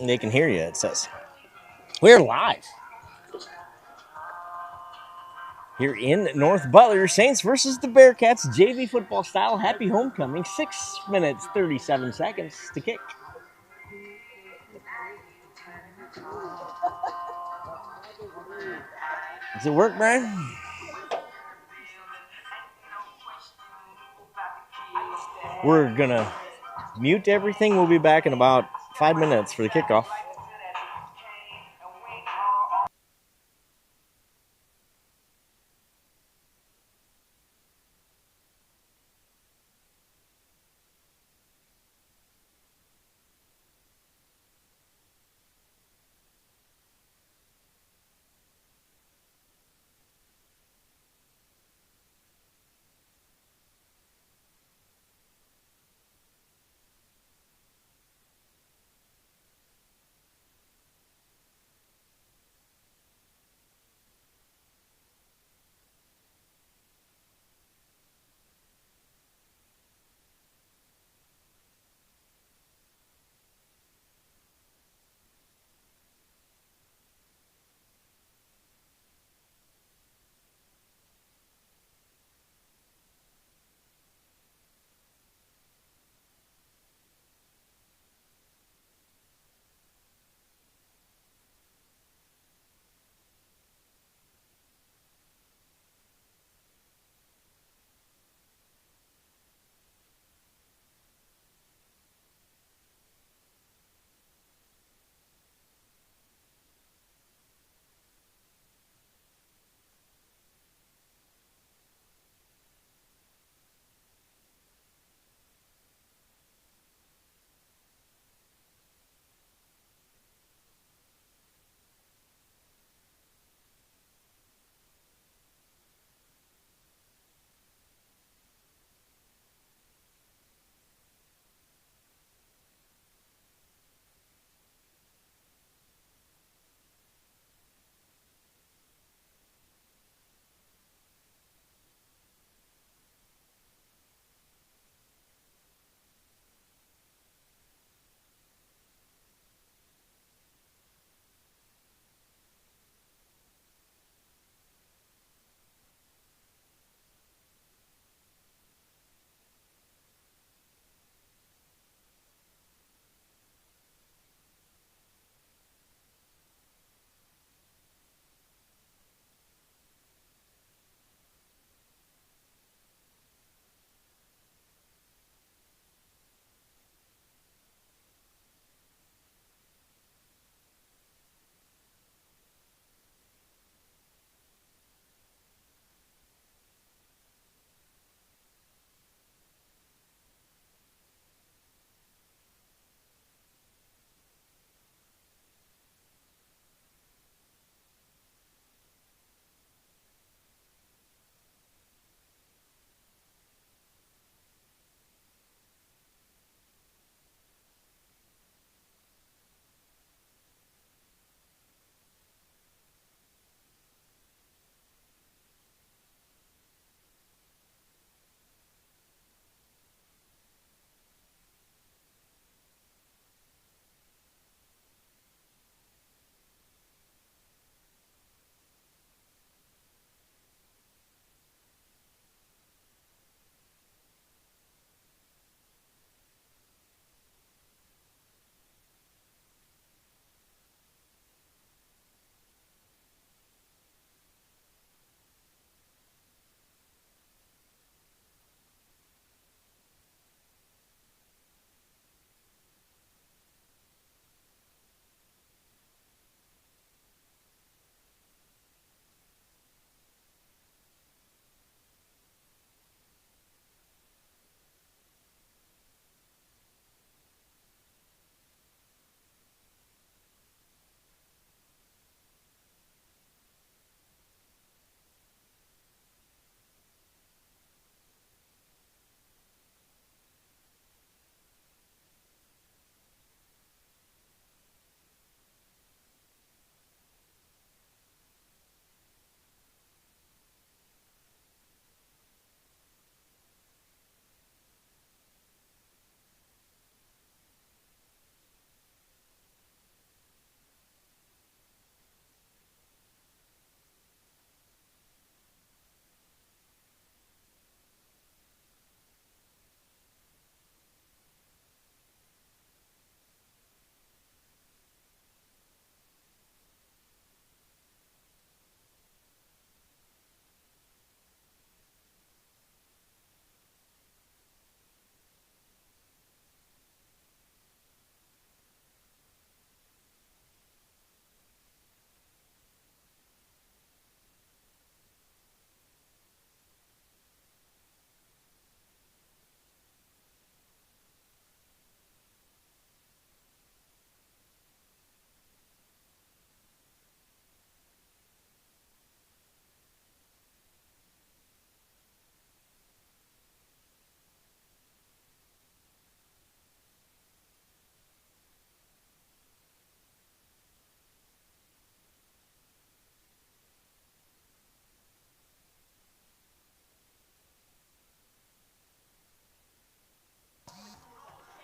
They can hear you, it says. We're live. Here in North Butler, Saints versus the Bearcats, JV football style. Happy homecoming. 6 minutes, 37 seconds to kick. Does it work, Brian? We're going to mute everything. We'll be back in about 5 minutes for the kickoff.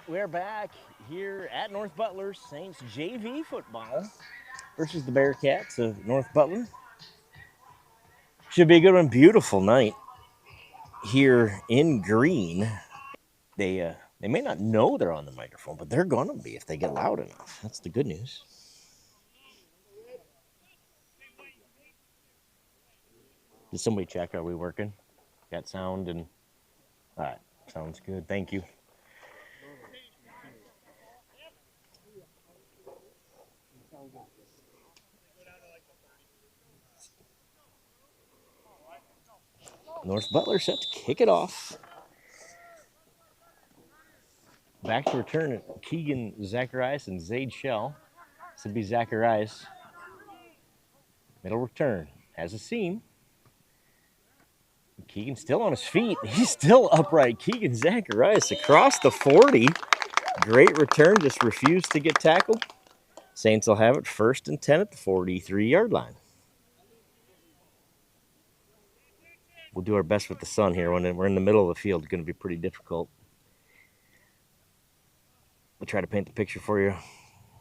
We're back here at North Butler. Saints JV football versus the Bearcats of North Butler. Should be a good one. Beautiful night here in Green. They may not know they're on the microphone, but they're going to be if they get loud enough. That's the good news. Did somebody check? Are we working? Got sound and all right. Sounds good. Thank you. North Butler set to kick it off. Back to return Keegan Zacharias and Zaid Shell. This would be Zacharias. Middle return. Has a seam. Keegan still on his feet. He's still upright. Keegan Zacharias across the 40. Great return. Just refused to get tackled. Saints will have it 1st and 10 at the 43-yard line. We'll do our best with the sun here. When we're in the middle of the field, it's going to be pretty difficult. We'll try to paint the picture for you.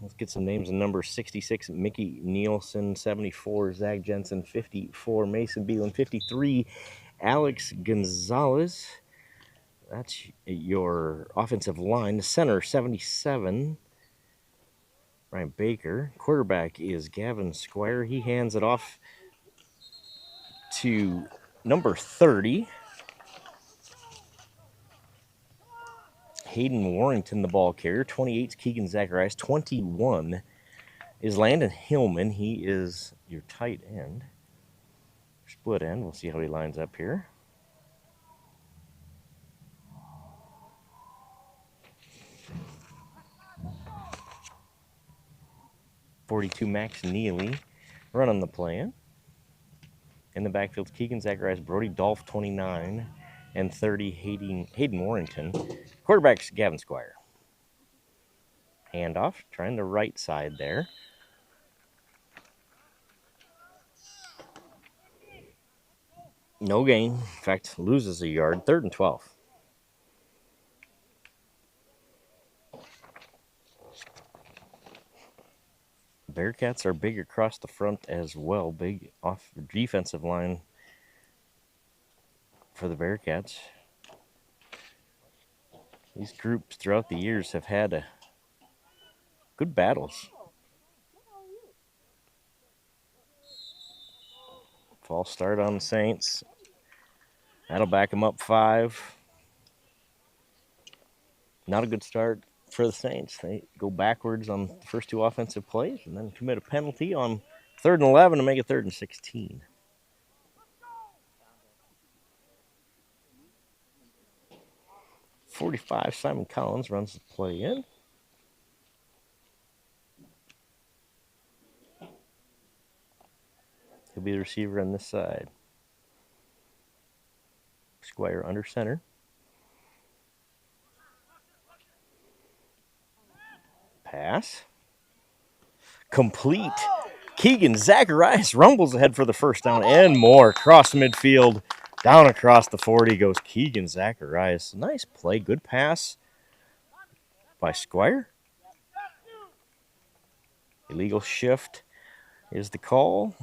Let's get some names and numbers. 66, Mickey Nielsen. 74, Zach Jensen. 54, Mason Beelan. 53, Alex Gonzalez. That's your offensive line. The center, 77, Ryan Baker. Quarterback is Gavin Squire. He hands it off to number 30, Hayden Warrington, the ball carrier. 28 is Keegan Zacharias. 21 is Landon Hillman. He is your tight end. Split end. We'll see how he lines up here. .42 Max Neely running the plan. In the backfield, Keegan Zacharias, Brody Dolph, 29, and 30, Hayden Warrington. Quarterback's Gavin Squire. Handoff, trying the right side there. No gain. In fact, loses a yard. 3rd and 12. Bearcats are big across the front as well. Big off defensive line for the Bearcats. These groups throughout the years have had good battles. False start on the Saints. That'll back them up 5. Not a good start for the Saints. They go backwards on the first 2 offensive plays and then commit a penalty on 3rd and 11 to make it 3rd and 16. .45, Simon Collins runs the play in. He'll be the receiver on this side. Squire under center. Pass. Complete. Keegan Zacharias rumbles ahead for the first down and more. Across midfield. Down across the 40 goes Keegan Zacharias. Nice play. Good pass by Squire. Illegal shift is the call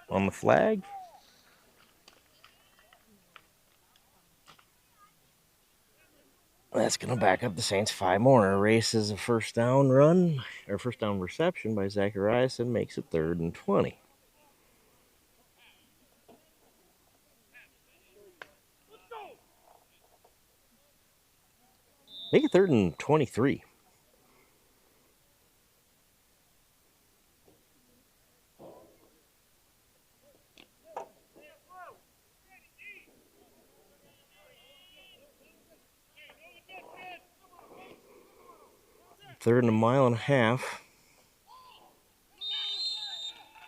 on the flag. That's going to back up the Saints 5 more. Erases a first down run, or first down reception by Zacharias and makes it 3rd and 20. Make it 3rd and 23. Third and a mile and a half.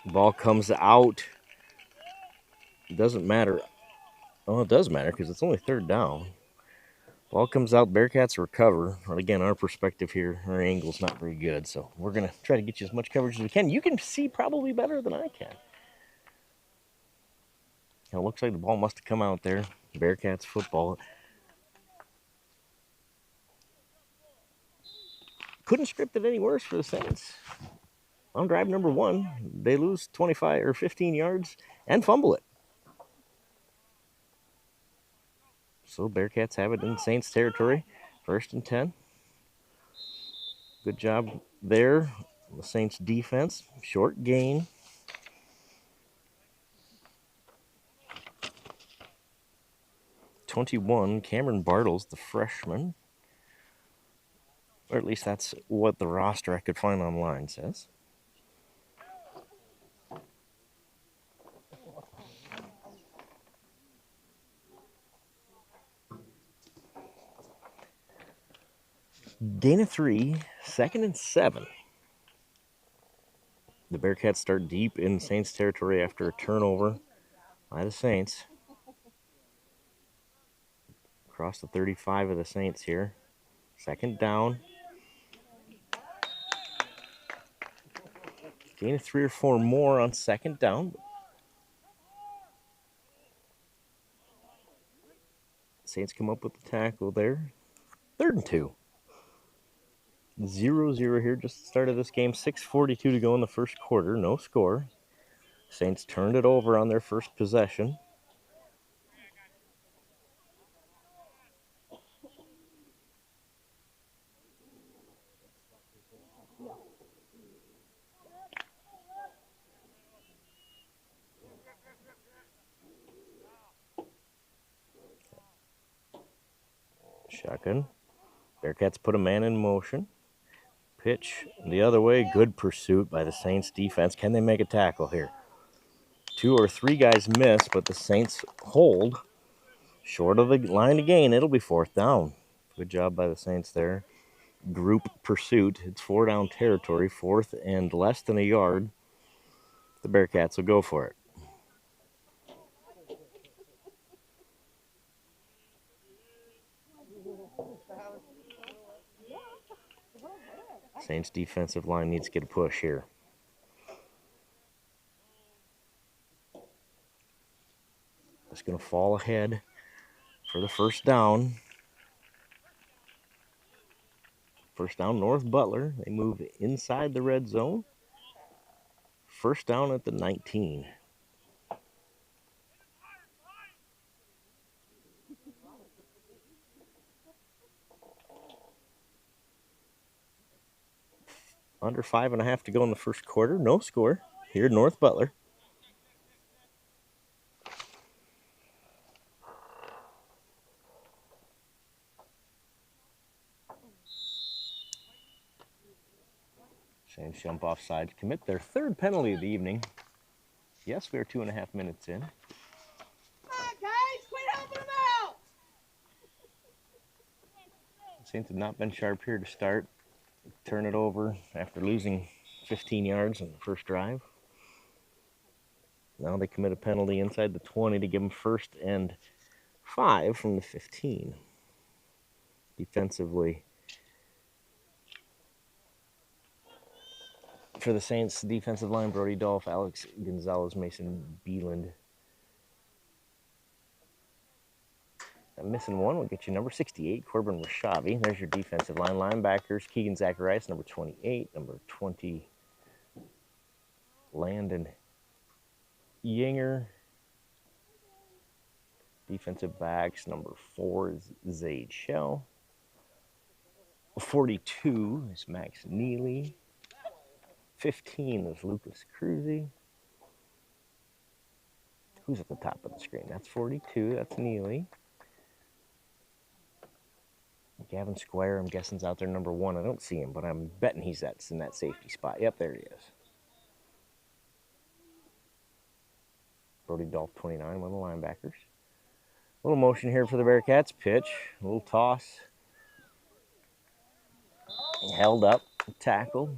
The ball comes out. It doesn't matter. Oh, it does matter because it's only 3rd down. Ball comes out. Bearcats recover. And again, our perspective here, our angle's not very good, so we're going to try to get you as much coverage as we can. You can see probably better than I can. It looks like the ball must have come out there. Bearcats football. couldn't script it any worse for the Saints. On drive number 1, they lose 25 or 15 yards and fumble it. So Bearcats have it in Saints territory. 1st and 10. Good job there. The Saints defense. Short gain. #21, Cameron Bartles, the freshman. Or at least that's what the roster I could find online says. Gain of 3, 2nd and 7. The Bearcats start deep in Saints territory after a turnover by the Saints. Across the 35 of the Saints here. 2nd down. Gain of 3 or 4 more on 2nd down. Saints come up with the tackle there. 3rd and 2. 0-0 here, just the start of this game. 6:42 to go in the first quarter. No score. Saints turned it over on their first possession. Shotgun. Bearcats put a man in motion. Pitch the other way. Good pursuit by the Saints defense. Can they make a tackle here? 2 or 3 guys miss, but the Saints hold short of the line to gain. It'll be 4th down. Good job by the Saints there. Group pursuit. It's 4 down territory. 4th and less than a yard. The Bearcats will go for it. Saints defensive line needs to get a push here. Just going to fall ahead for the 1st down. 1st down, North Butler. They move inside the red zone. 1st down at the 19. Under 5.5 to go in the first quarter. No score here, North Butler. Saints jump offside to commit their 3rd penalty of the evening. Yes, we are 2.5 minutes in. Come on, guys, quit helping them out! Saints have not been sharp here to start. Turn it over after losing 15 yards in the first drive. Now they commit a penalty inside the 20 to give them 1st and 5 from the 15. Defensively, for the Saints defensive line, Brody Dolph, Alex Gonzalez, Mason Beeland. I'm missing one. We'll get you number 68, Corbin Rashavi. There's your defensive line. Linebackers, Keegan Zacharias, number 28, number 20, Landon Yinger. Defensive backs, number 4 is Zaid Shell. 42 is Max Neely. 15 is Lucas Cruzy. Who's at the top of the screen? That's 42. That's Neely. Gavin Squire, I'm guessing, is out there, number 1. I don't see him, but I'm betting he's in that safety spot. Yep, there he is. Brody Dolph, 29, one of the linebackers. A little motion here for the Bearcats. Pitch, a little toss. Held up, tackle.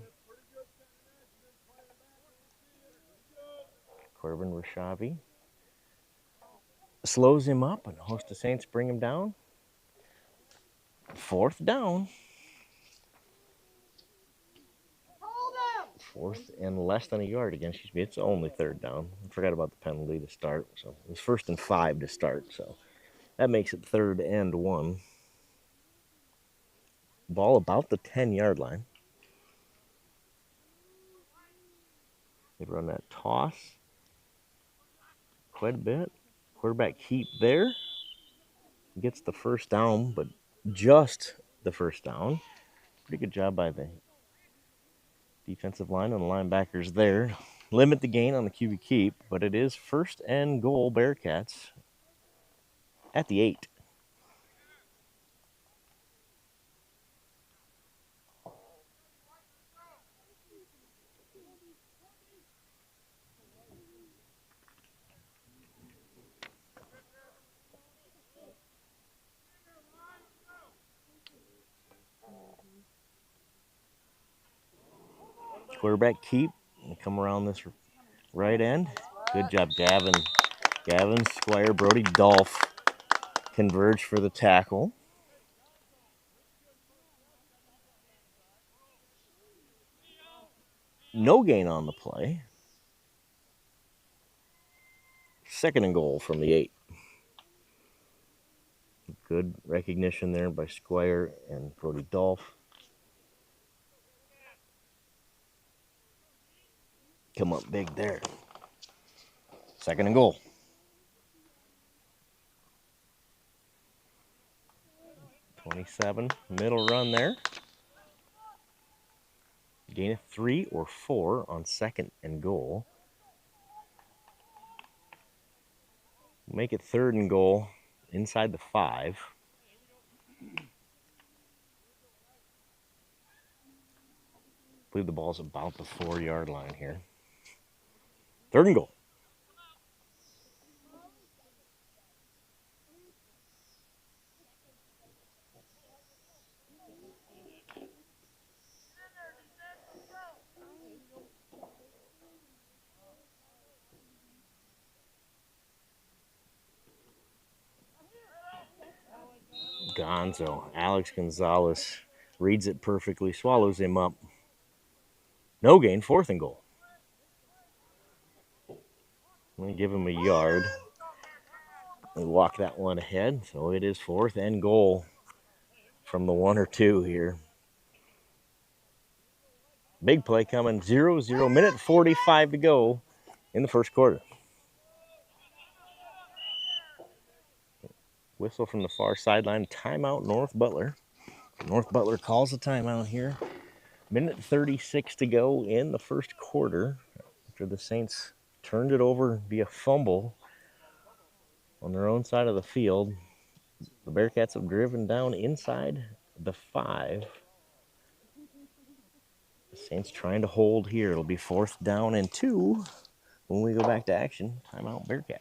Corbin Rashavi slows him up, and a host of Saints bring him down. 4th down. 4th and less than a yard again. Excuse me. It's only 3rd down. I forgot about the penalty to start. So it was 1st and 5 to start. So that makes it 3rd and 1. Ball about the 10-yard line. They run that toss quite a bit. Quarterback keep there. Gets the first down, but just the first down. Pretty good job by the defensive line and the linebackers there. Limit the gain on the QB keep, but it is first and goal Bearcats at the 8. Quarterback keep. Come around this right end. Good job, Gavin. Gavin, Squire, Brody, Dolph converge for the tackle. No gain on the play. Second and goal from the 8. Good recognition there by Squire and Brody Dolph. Come up big there. Second and goal. .27, middle run there. Gain of 3 or 4 on second and goal. Make it third and goal inside the 5. I believe the ball's about the 4-yard line here. Third and goal. Gonzo, Alex Gonzalez reads it perfectly, swallows him up. No gain, fourth and goal. I'm going to give him a yard. We walk that one ahead, so it is fourth and goal from the 1 or 2 here. Big play coming, 0-0, minute 45 to go in the first quarter. Whistle from the far sideline, timeout North Butler. North Butler calls a timeout here. Minute 36 to go in the first quarter after the Saints turned it over via fumble on their own side of the field. The Bearcats have driven down inside the 5. The Saints trying to hold here. It'll be fourth down and 2 when we go back to action. Timeout Bearcats.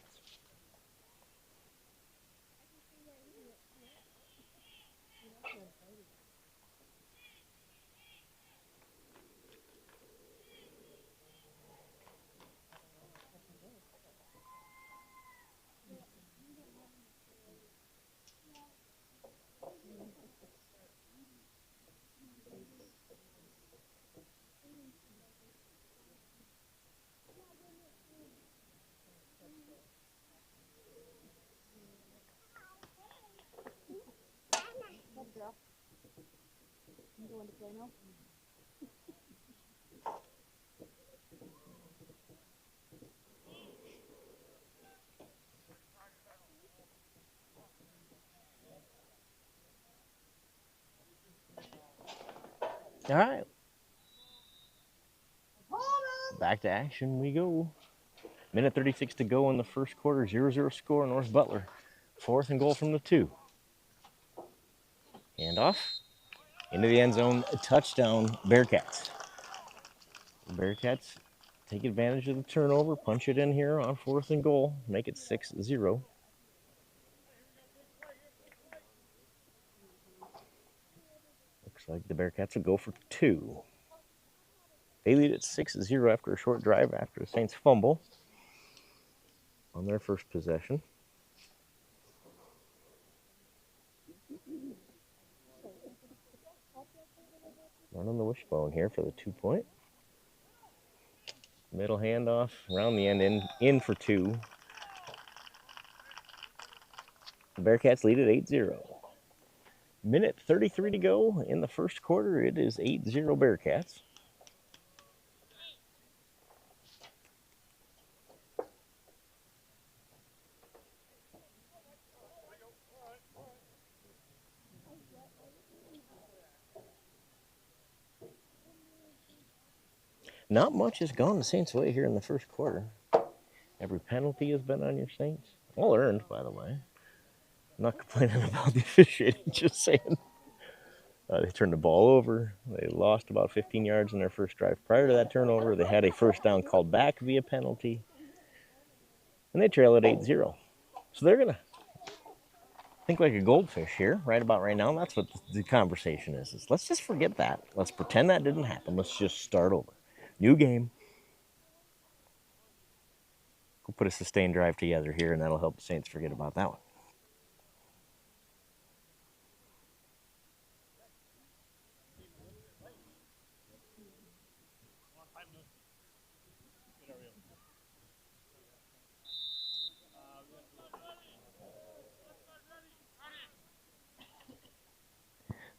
All right. Back to action we go. Minute 36 to go in the first quarter. 0-0 score, North Butler. Fourth and goal from the 2. Handoff. Into the end zone. A touchdown, Bearcats. Bearcats take advantage of the turnover. Punch it in here on fourth and goal. Make it 6-0. Looks like the Bearcats will go for 2. They lead at 6-0 after a short drive after the Saints fumble on their first possession. Running the wishbone here for the 2-point. Middle handoff, around the end, in for 2. The Bearcats lead at 8-0. Minute 33 to go in the first quarter. It is 8-0 Bearcats. Not much has gone the Saints' way here in the first quarter. Every penalty has been on your Saints. All earned, by the way. I'm not complaining about the officiating, just saying. They turned the ball over. They lost about 15 yards in their first drive. Prior to that turnover, they had a first down called back via penalty. And they trail at 8-0. So they're going to think like a goldfish here, right about right now. And that's what the conversation is let's just forget that. Let's pretend that didn't happen. Let's just start over. New game. We'll put a sustained drive together here, and that'll help the Saints forget about that one.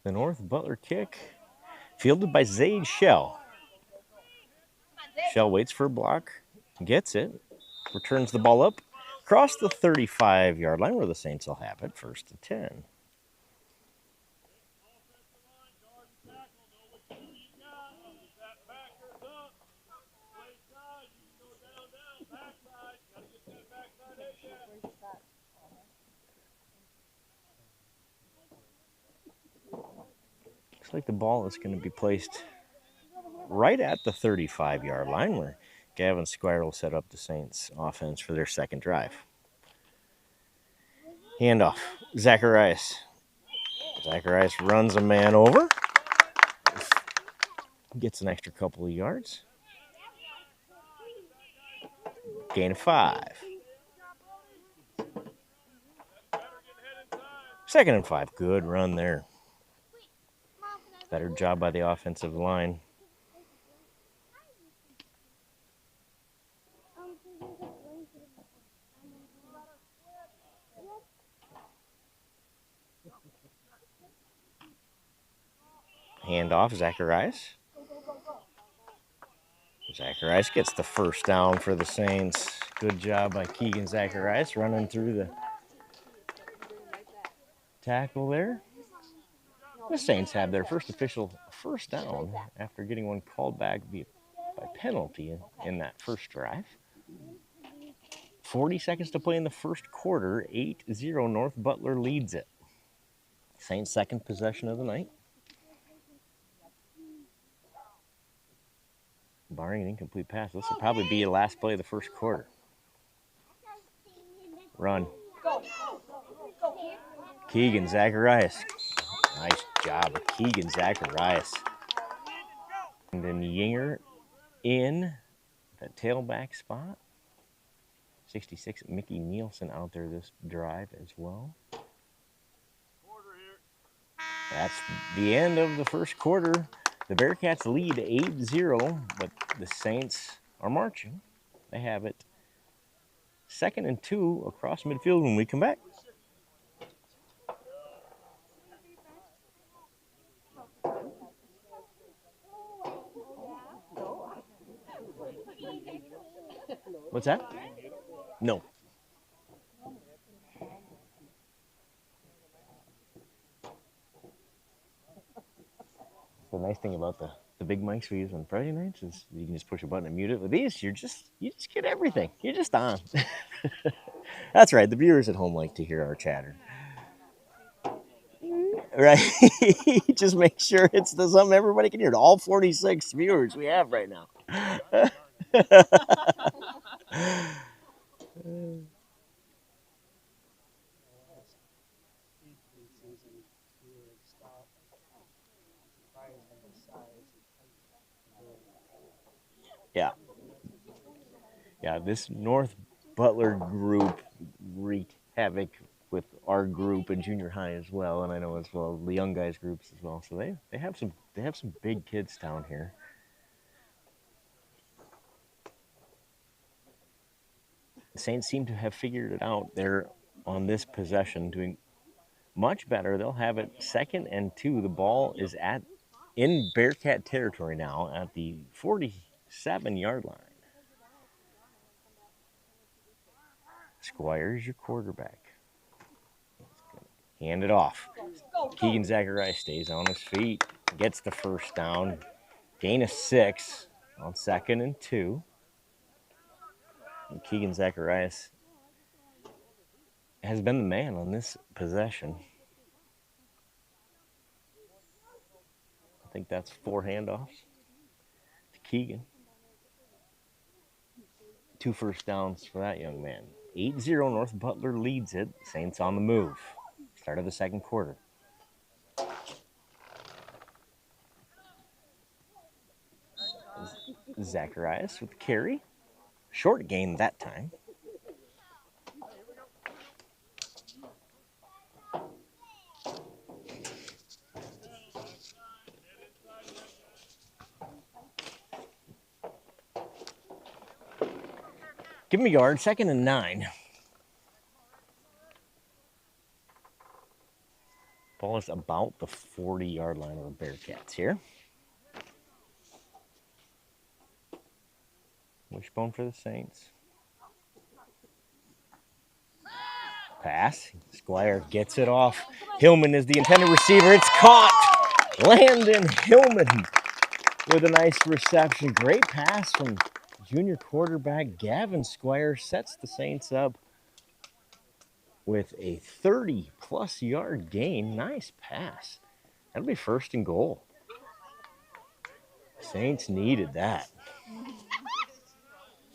The North Butler kick, fielded by Zaid Shell. Shell waits for a block, gets it, returns the ball up, across the 35-yard line where the Saints will have it, 1st and 10. Looks like the ball is going to be placed right at the 35-yard line where Gavin Squire will set up the Saints offense for their second drive. Handoff, Zacharias. Zacharias runs a man over. Gets an extra couple of yards. Gain of 5. 2nd and 5. Good run there. Better job by the offensive line. Handoff, Zacharias. Zacharias gets the first down for the Saints. Good job by Keegan Zacharias running through the tackle there. The Saints have their first official first down after getting one called back by penalty in that first drive. 40 seconds to play in the first quarter. 8-0 North Butler leads it. Saints' second possession of the night. Barring an incomplete pass, this will probably be the last play of the first quarter. Run. Keegan Zacharias. Nice job of Keegan Zacharias. And then Yinger in that tailback spot. 66, Mickey Nielsen out there this drive as well. That's the end of the first quarter. The Bearcats lead 8-0, but the Saints are marching. They have it 2nd and 2 across midfield when we come back. What's that? No. The nice thing about the big mics we use on Friday nights is you can just push a button and mute it. With these, you just get everything. You're just on. That's right. The viewers at home like to hear our chatter. Right? Just make sure it's something everybody can hear. All 46 viewers we have right now. Yeah. Yeah, this North Butler group wreaked havoc with our group in junior high as well, and I know as well the young guys groups as well. So they have some big kids down here. The Saints seem to have figured it out. They're on this possession doing much better. They'll have it 2nd and 2. The ball is in Bearcat territory now at the 47-yard line. Squire's your quarterback. Hand it off. Keegan Zacharias stays on his feet, gets the first down. Gain of 6. On 2nd and 2. And Keegan Zacharias has been the man on this possession. I think that's 4 handoffs to Keegan. 2 first downs for that young man. 8-0 North Butler leads it. Saints on the move. Start of the second quarter. Zacharias with the carry. Short gain that time. Give him a yard. 2nd and 9. Ball is about the 40-yard line of the Bearcats here. Wishbone for the Saints. Pass. Squire gets it off. Hillman is the intended receiver. It's caught. Landon Hillman with a nice reception. Great pass from junior quarterback Gavin Squire. Sets the Saints up with a 30-plus yard gain. Nice pass. That'll be 1st and goal. Saints needed that.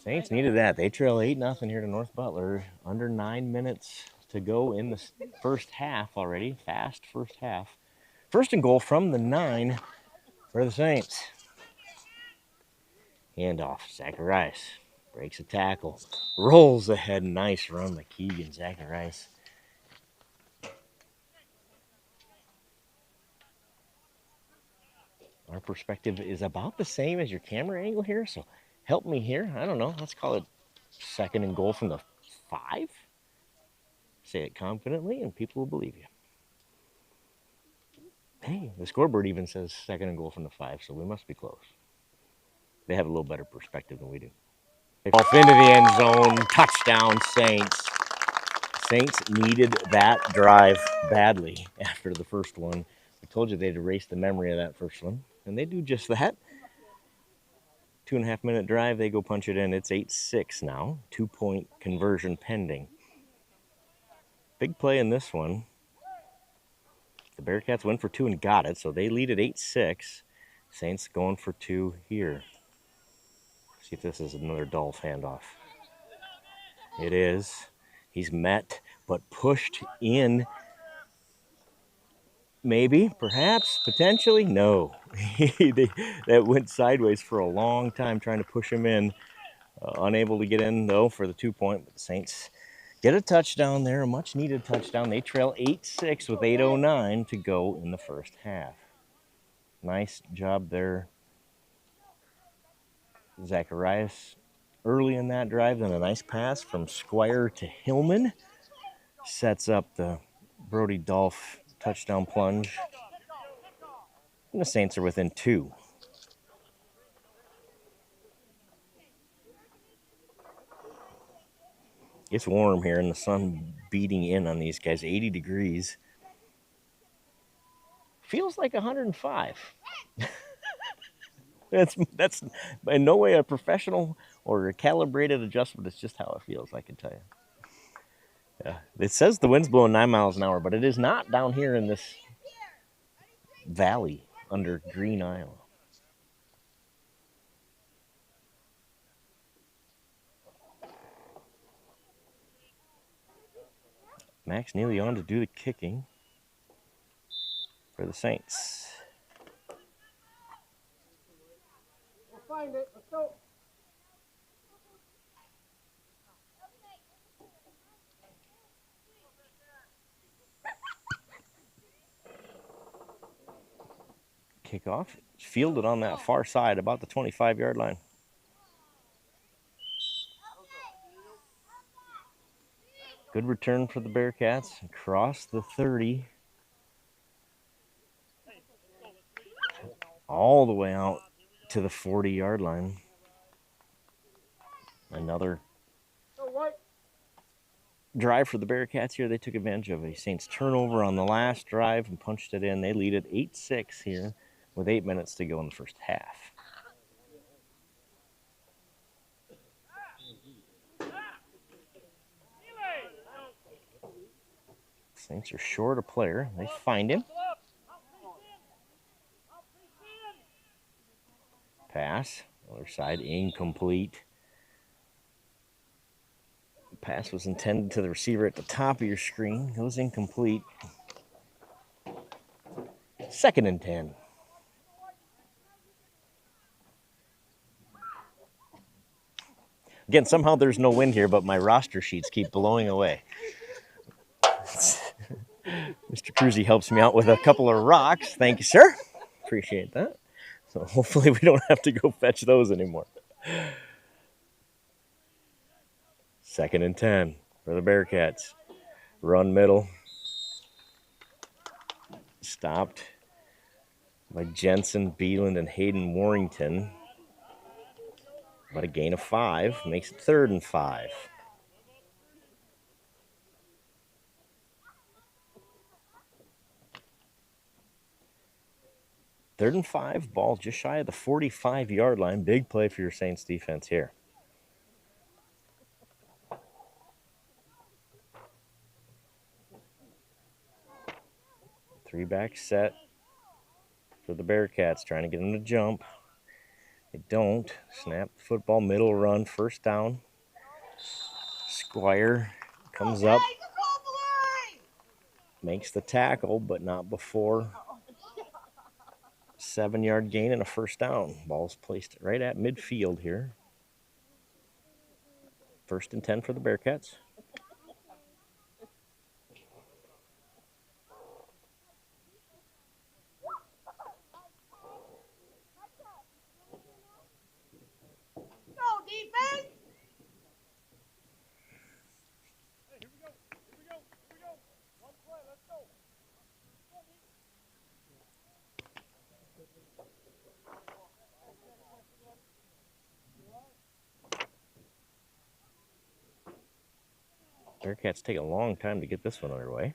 Saints needed that. They trail 8-0 here to North Butler. Under 9 minutes to go in the first half already. Fast first half. 1st and goal from the 9 for the Saints. Handoff. Zacharias breaks a tackle. Rolls ahead. Nice run by Keegan Zacharias. Our perspective is about the same as your camera angle here, so help me here. I don't know. Let's call it 2nd and goal from the 5. Say it confidently, and people will believe you. Hey, the scoreboard even says 2nd and goal from the 5, so we must be close. They have a little better perspective than we do. Off into the end zone. Touchdown, Saints. Saints needed that drive badly after the first one. I told you they'd erase the memory of that first one, and they do just that. 2.5-minute drive, they go punch it in. It's 8-6 now. 2-point conversion pending. Big play in this one. The Bearcats went for 2 and got it, so they lead at 8-6. Saints going for 2 here. See if this is another Dolph handoff. It is. He's met, but pushed in. Maybe, perhaps, potentially. No. That went sideways for a long time trying to push him in. Unable to get in, though, for the 2-point. But the Saints get a touchdown there, a much-needed touchdown. They trail 8-6 with 8:09 to go in the first half. Nice job there, Zacharias. Early in that drive, then a nice pass from Squire to Hillman. Sets up the Brody Dolph touchdown plunge. And the Saints are within 2. It's warm here and the sun beating in on these guys. 80 degrees. Feels like 105. That's in no way a professional or a calibrated adjustment. It's just how it feels, I can tell you. Yeah. It says the wind's blowing 9 miles an hour, but it is not down here in this valley under Green, Iowa. Max Neely on to do the kicking for the Saints. We'll find it. Let's go. Kickoff fielded on that far side, about the 25-yard line. Good return for the Bearcats. Across the 30. All the way out to the 40-yard line. Another drive for the Bearcats here. They took advantage of a Saints turnover on the last drive and punched it in. They lead at 8-6 here with 8 minutes to go in the first half. Saints are short a player. They find him. Pass. Other side, incomplete. Pass was intended to the receiver at the top of your screen. Goes incomplete. 2nd and 10. Again, somehow there's no wind here, but my roster sheets keep blowing away. Mr. Cruzy helps me out with a couple of rocks. Thank you, sir. Appreciate that. So hopefully we don't have to go fetch those anymore. 2nd and 10 for the Bearcats. Run middle. Stopped by Jensen, Beeland, and Hayden Warrington. But a gain of 5 makes it 3rd and 5. Third and 5, ball just shy of the 45-yard line. Big play for your Saints defense here. Three-back set for the Bearcats, trying to get them to jump. They don't. Snap the football, middle run, 1st down. Squire comes up, makes the tackle, but not before. 7-yard gain and a 1st down. Ball's placed right at midfield here. 1st and 10 for the Bearcats. Go, defense! Bearcats take a long time to get this one underway.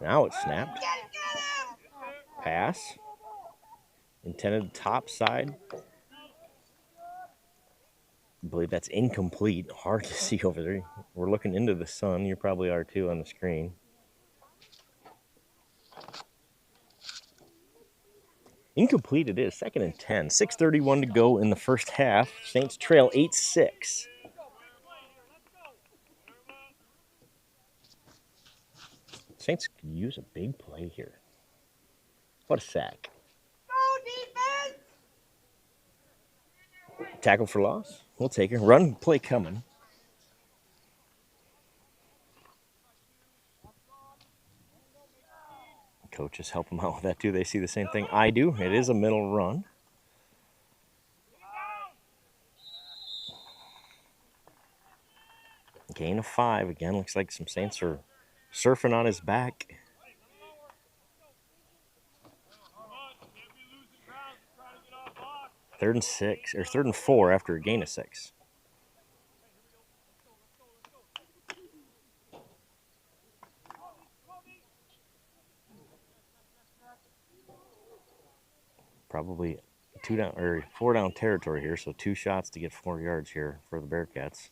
Now it's snapped. Get him! Pass. Intended top side. I believe that's incomplete. Hard to see over there. We're looking into the sun. You probably are too on the screen. Incomplete it is. 2nd and 10. 6:31 to go in the 1st half. Saints trail 8-6. Saints could use a big play here. What a sack. Go, defense! Tackle for loss. We'll take it. Run play coming. Coaches help them out with that too. They see the same thing I do. It is a middle run. Gain of 5. Again, looks like some Saints are surfing on his back. Third and 6, or 3rd and 4 after a gain of 6. Probably 2 down or 4 down territory here, so 2 shots to get 4 yards here for the Bearcats.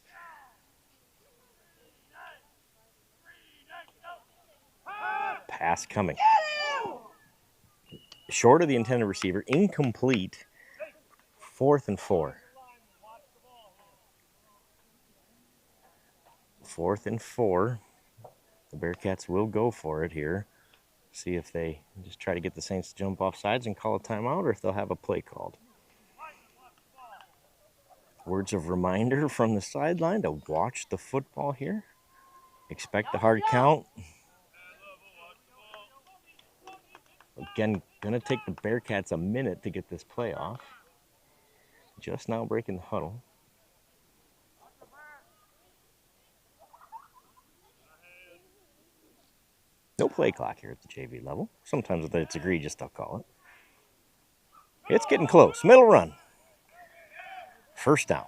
Pass coming. Short of the intended receiver, incomplete. 4th and 4. 4th and 4. The Bearcats will go for it here. See if they just try to get the Saints to jump off sides and call a timeout, or if they'll have a play called. Words of reminder from the sideline to watch the football here. Expect the hard count. Again, going to take the Bearcats a minute to get this play off. Just now breaking the huddle. No play clock here at the JV level. Sometimes if it's egregious, they'll call it. It's getting close. Middle run. 1st down.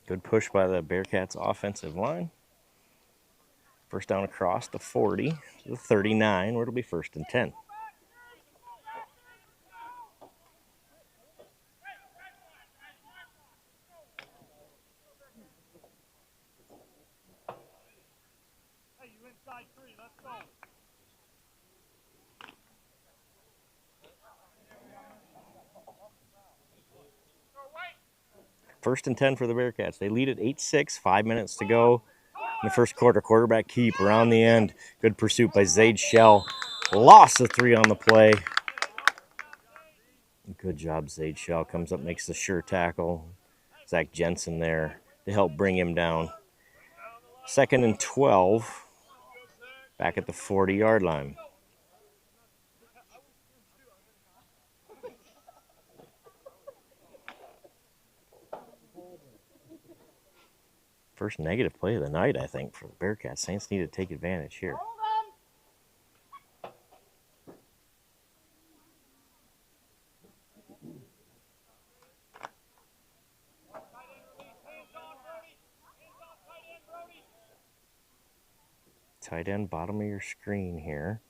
Good push by the Bearcats offensive line. 1st down across the 40 to the 39, where it'll be 1st and 10. First and 10 for the Bearcats. They lead at 8-6, 5 minutes to go in the first quarter. Quarterback keep around the end. Good pursuit by Zaid Shell. Loss of 3 on the play. Good job, Zaid Shell. Comes up, makes the sure tackle. Zach Jensen there to help bring him down. 2nd and 12. Back at the 40-yard line. First negative play of the night, I think, for the Bearcats. Saints need to take advantage here. Tight end, bottom of your screen here.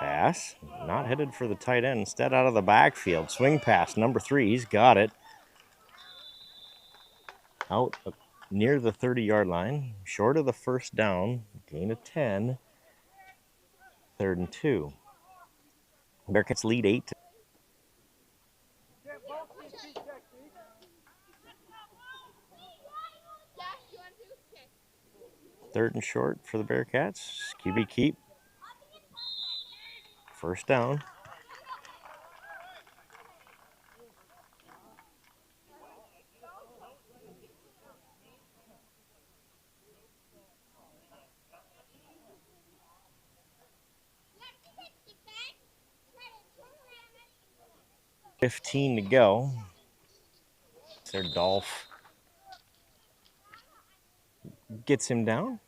Pass, not headed for the tight end. Instead, out of the backfield. Swing pass, number 3. He's got it. Out near the 30-yard line. Short of the first down. Gain of 10. 3rd and 2. Bearcats lead 8. Third and short for the Bearcats. QB keep. First down. $15 to go. Their Dolph gets him down.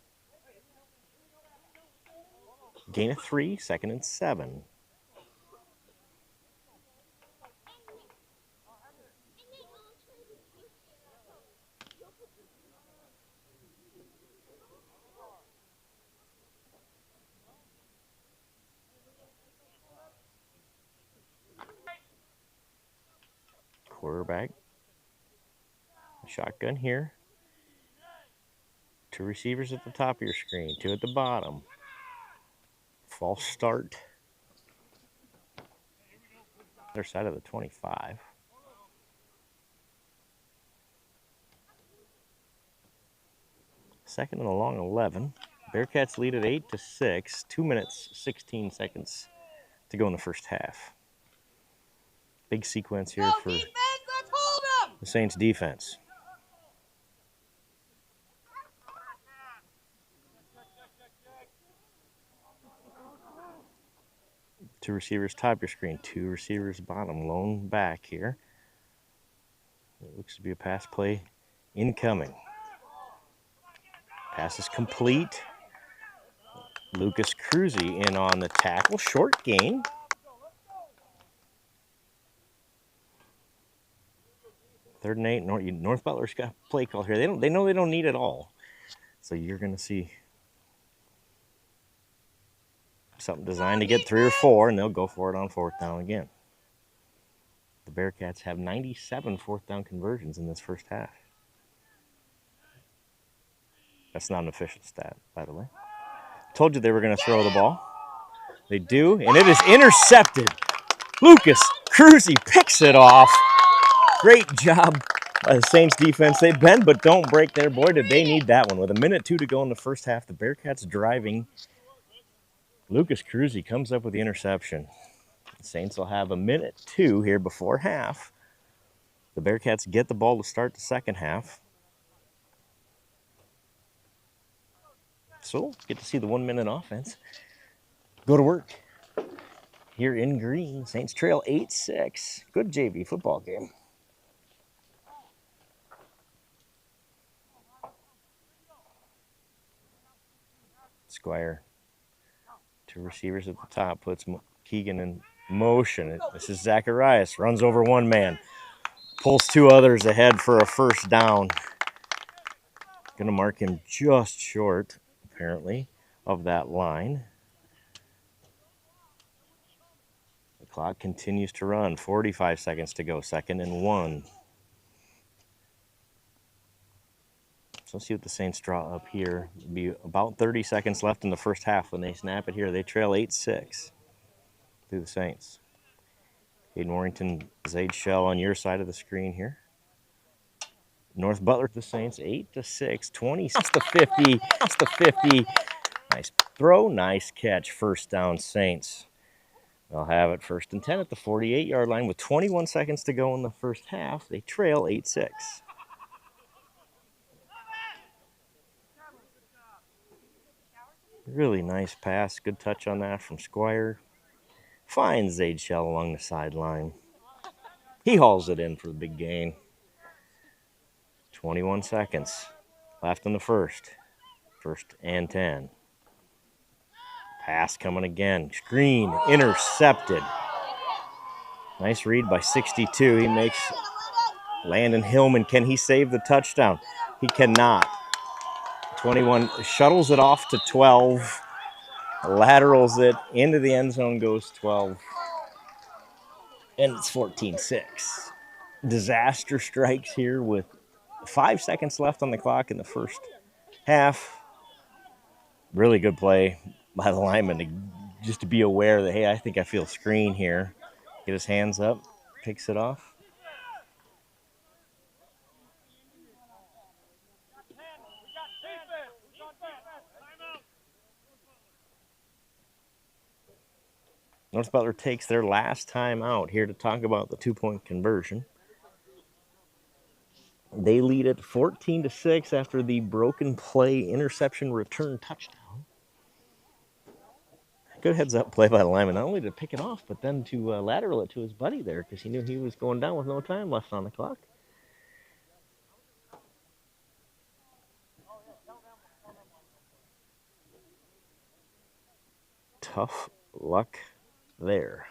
Gain of 3, 2nd and 7. Quarterback. Shotgun here. 2 receivers at the top of your screen, 2 at the bottom. False start. Other side of the 25. Second and a long 11. Bearcats lead at 8-6. 2 minutes, 16 seconds to go in the first half. Big sequence here for the Saints defense. Two receivers top your screen, 2 receivers bottom. Lone back here. It looks to be a pass play incoming. Pass is complete. Lucas Cruzy in on the tackle. Short gain. Third and 8. North Butler's got play call here. They know they don't need it all. So you're going to see something designed to get 3 or 4, and they'll go for it on 4th down again. The Bearcats have 97 4th down conversions in this first half. That's not an official stat, by the way. Told you they were going to throw the ball. They do, and it is intercepted. Lucas Cruzy picks it off. Great job by the Saints defense. They bend but don't break there. Boy, did they need that one. With 1:02 to go in the first half, the Bearcats driving. Lucas Cruzy comes up with the interception. The Saints will have 1:02 here before half. The Bearcats get the ball to start the second half. So, get to see the 1-minute offense go to work here in green. Saints trail 8-6. Good JV football game. Squire, 2 receivers at the top, puts Keegan in motion. This is Zacharias, runs over 1 man, pulls 2 others ahead for a first down. Going to mark him just short, apparently, of that line. The clock continues to run. 45 seconds to go. 2nd and 1. So let's see what the Saints draw up here. It'll be about 30 seconds left in the first half when they snap it here. They trail 8-6 through the Saints. Hayden Warrington, Zade Shell on your side of the screen here. North Butler to the Saints, 8-6, 20, that's the 50, that's the 50. Nice throw, nice catch, first down Saints. They'll have it 1st and 10 at the 48-yard line with 21 seconds to go in the first half. They trail 8-6. Really nice pass, good touch on that from Squire. Finds Zade Shell along the sideline. He hauls it in for the big gain. 21 seconds left in the first. 1st and 10. Pass coming again. Screen intercepted. Nice read by 62. He makes Landon Hillman. Can he save the touchdown? He cannot. 21 shuttles it off to 12. Laterals it into the end zone, goes 12. And it's 14-6. Disaster strikes here with 5 seconds left on the clock in the first half. Really good play by the lineman just to be aware that, hey, I think I feel a screen here. Get his hands up, picks it off. North Butler takes their last time out here to talk about the 2-point conversion. They lead it 14-6 after the broken play interception return touchdown. Good heads-up play by the lineman, not only to pick it off, but then to lateral it to his buddy there because he knew he was going down with no time left on the clock. Tough luck there.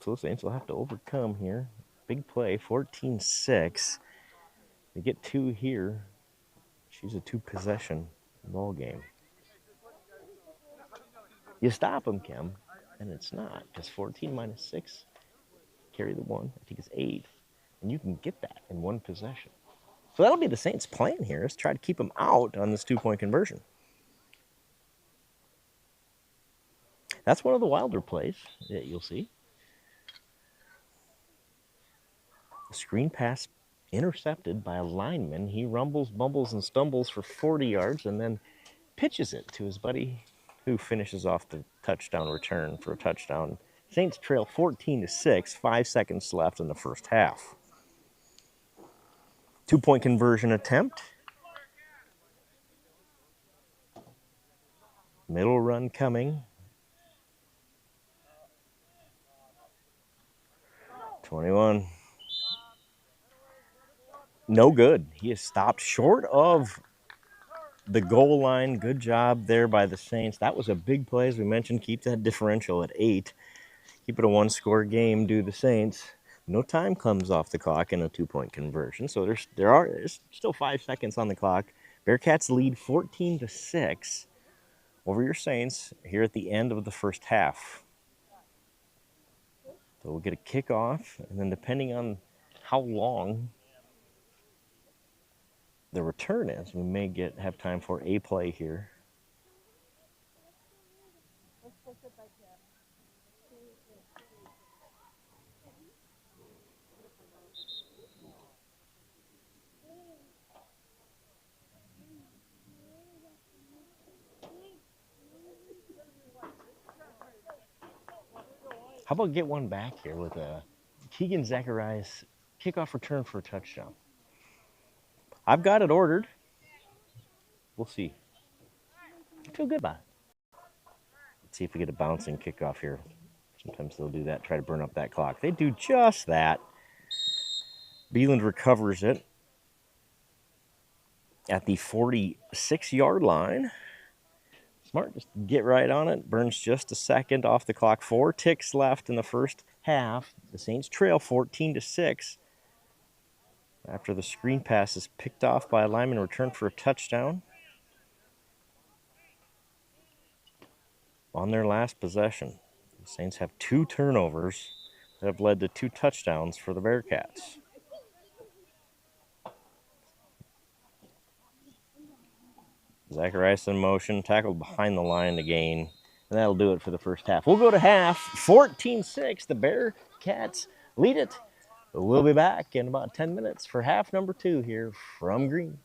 So the Saints will have to overcome here. Big play, 14-6. They get 2 here. She's a 2-possession ball game. You stop them, Kim, and it's not. Because 14 minus 6, carry the 1, I think it's 8. And you can get that in 1 possession. So that'll be the Saints' plan here, is try to keep them out on this 2-point conversion. That's one of the wilder plays that you'll see. A screen pass intercepted by a lineman. He rumbles, bumbles, and stumbles for 40 yards and then pitches it to his buddy who finishes off the touchdown return for a touchdown. Saints trail 14-6, 5 seconds left in the first half. 2-point conversion attempt. Middle run coming. 21. No good. He is stopped short of the goal line. Good job there by the Saints. That was a big play, as we mentioned. Keep that differential at 8. Keep it a 1-score game, do the Saints. No time comes off the clock in a 2-point conversion, so there's still 5 seconds on the clock. Bearcats lead 14-6 over your Saints here at the end of the first half. So we'll get a kickoff, and then depending on how long the return is, we may have time for a play here. How about get one back here with a Keegan Zacharias kickoff return for a touchdown? I've got it ordered. We'll see. I feel good about it. Let's see if we get a bouncing kickoff here. Sometimes they'll do that, try to burn up that clock. They do just that. Beeland recovers it at the 46-yard line. Smart, just get right on it. Burns just a second off the clock. 4 ticks left in the first half. The Saints trail 14-6. After the screen pass is picked off by a lineman, return for a touchdown. On their last possession, the Saints have 2 turnovers that have led to 2 touchdowns for the Bearcats. Zacharias in motion, tackled behind the line to gain. And that'll do it for the first half. We'll go to half. 14-6. The Bearcats lead it. We'll be back in about 10 minutes for half number 2 here from Green.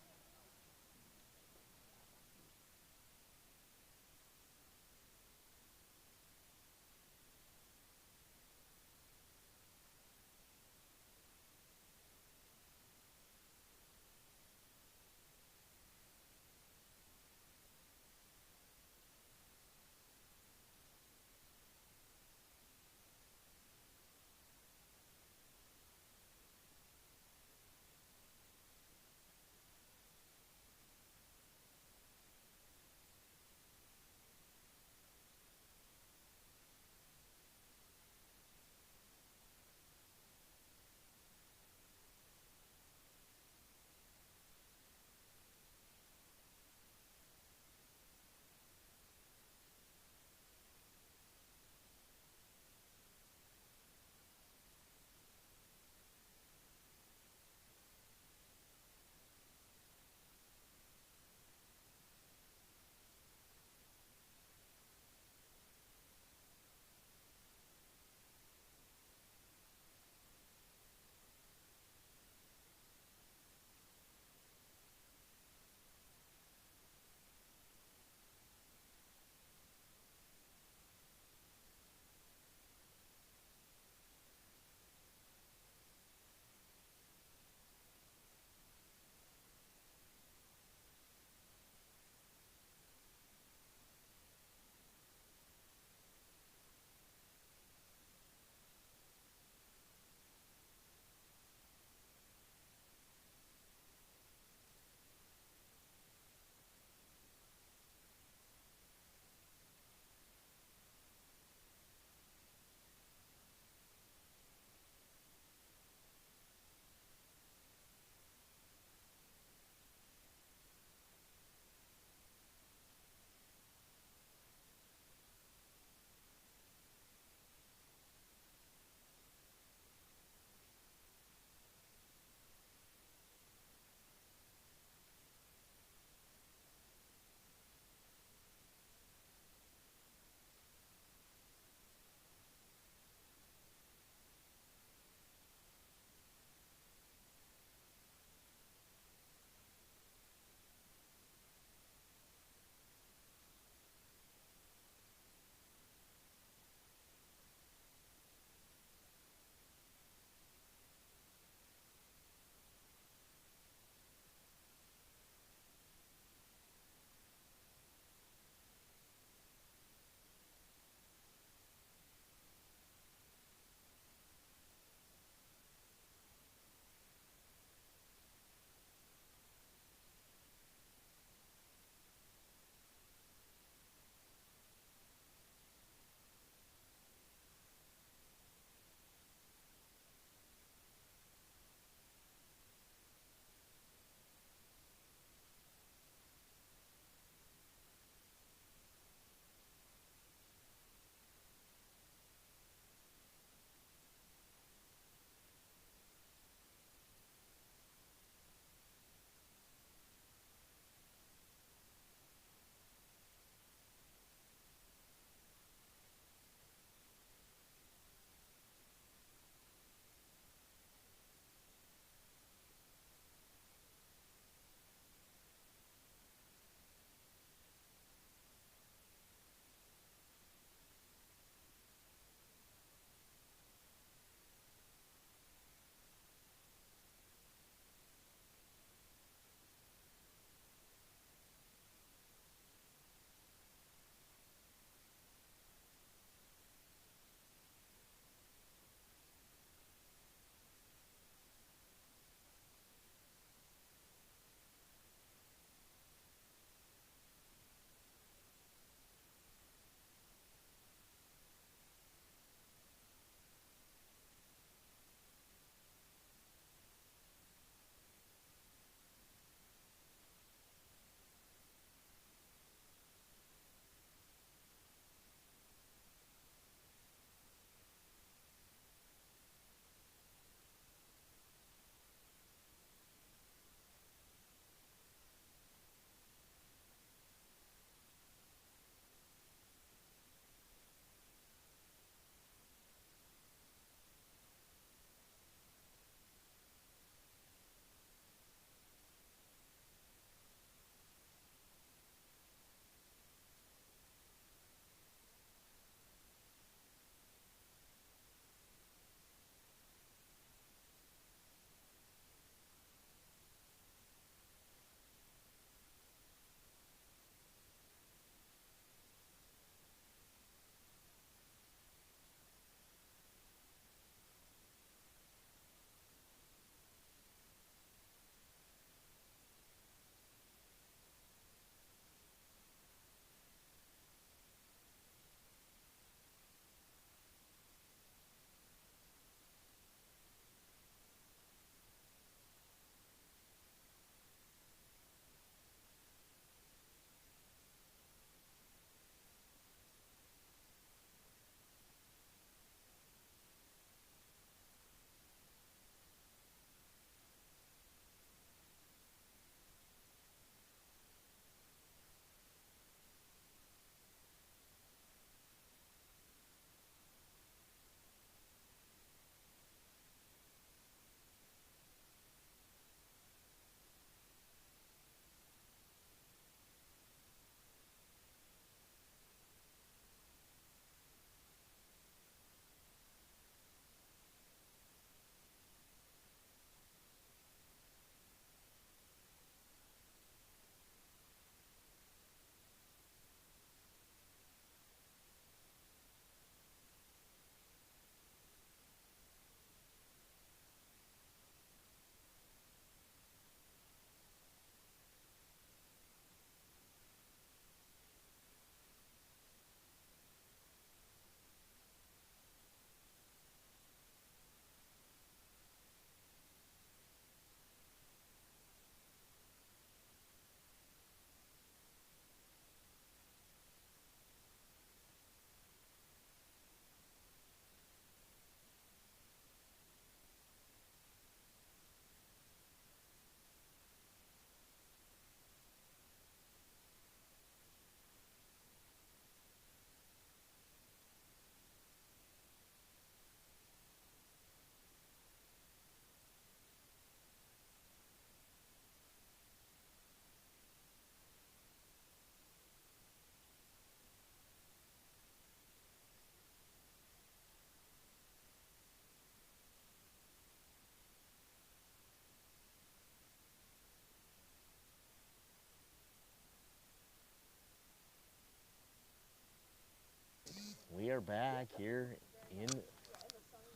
are back here in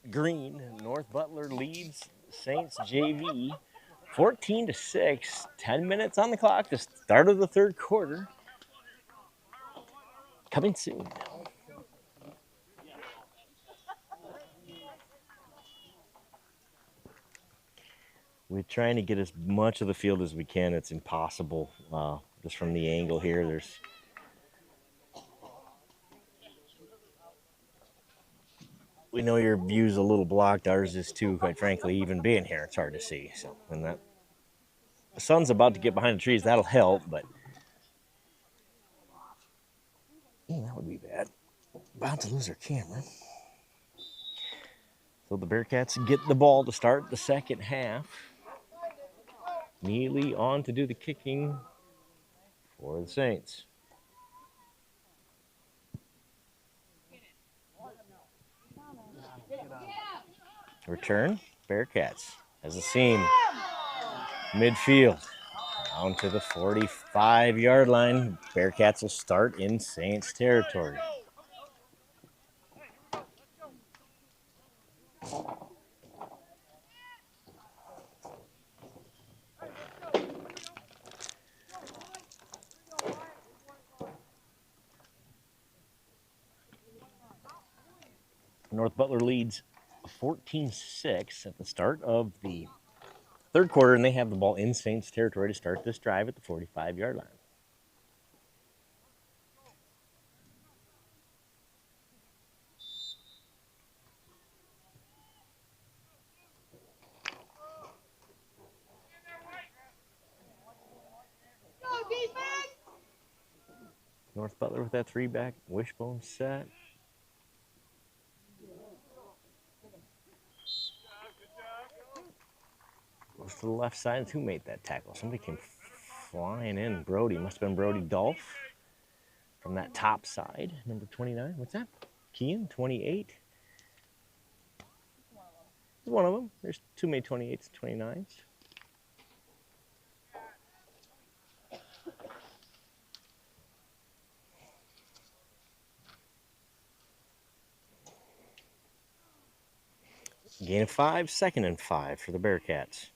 green. North Butler leads Saints JV 14-6. 10 minutes on the clock. The start of the third quarter. Coming soon. We're trying to get as much of the field as we can. It's impossible just from the angle here. We know your view's a little blocked. Ours is too, quite frankly. Even being here, it's hard to see. So, and that the sun's about to get behind the trees. That'll help, but that would be bad. About to lose our camera. So the Bearcats get the ball to start the second half. Neely on to do the kicking for the Saints. Return, Bearcats as a seam. Midfield, down to the 45-yard line. Bearcats will start in Saints territory. North Butler leads 14-6 at the start of the third quarter, and they have the ball in Saints territory to start this drive at the 45-yard line. North Butler with that three-back wishbone set. Goes to the left side. Who made that tackle? Somebody came flying in. Brody. Must have been Brody Dolph from that top side. Number 29. What's that? Kean, 28. One of them. There's two made 28s and 29s. Gain of 5, second and 5 for the Bearcats.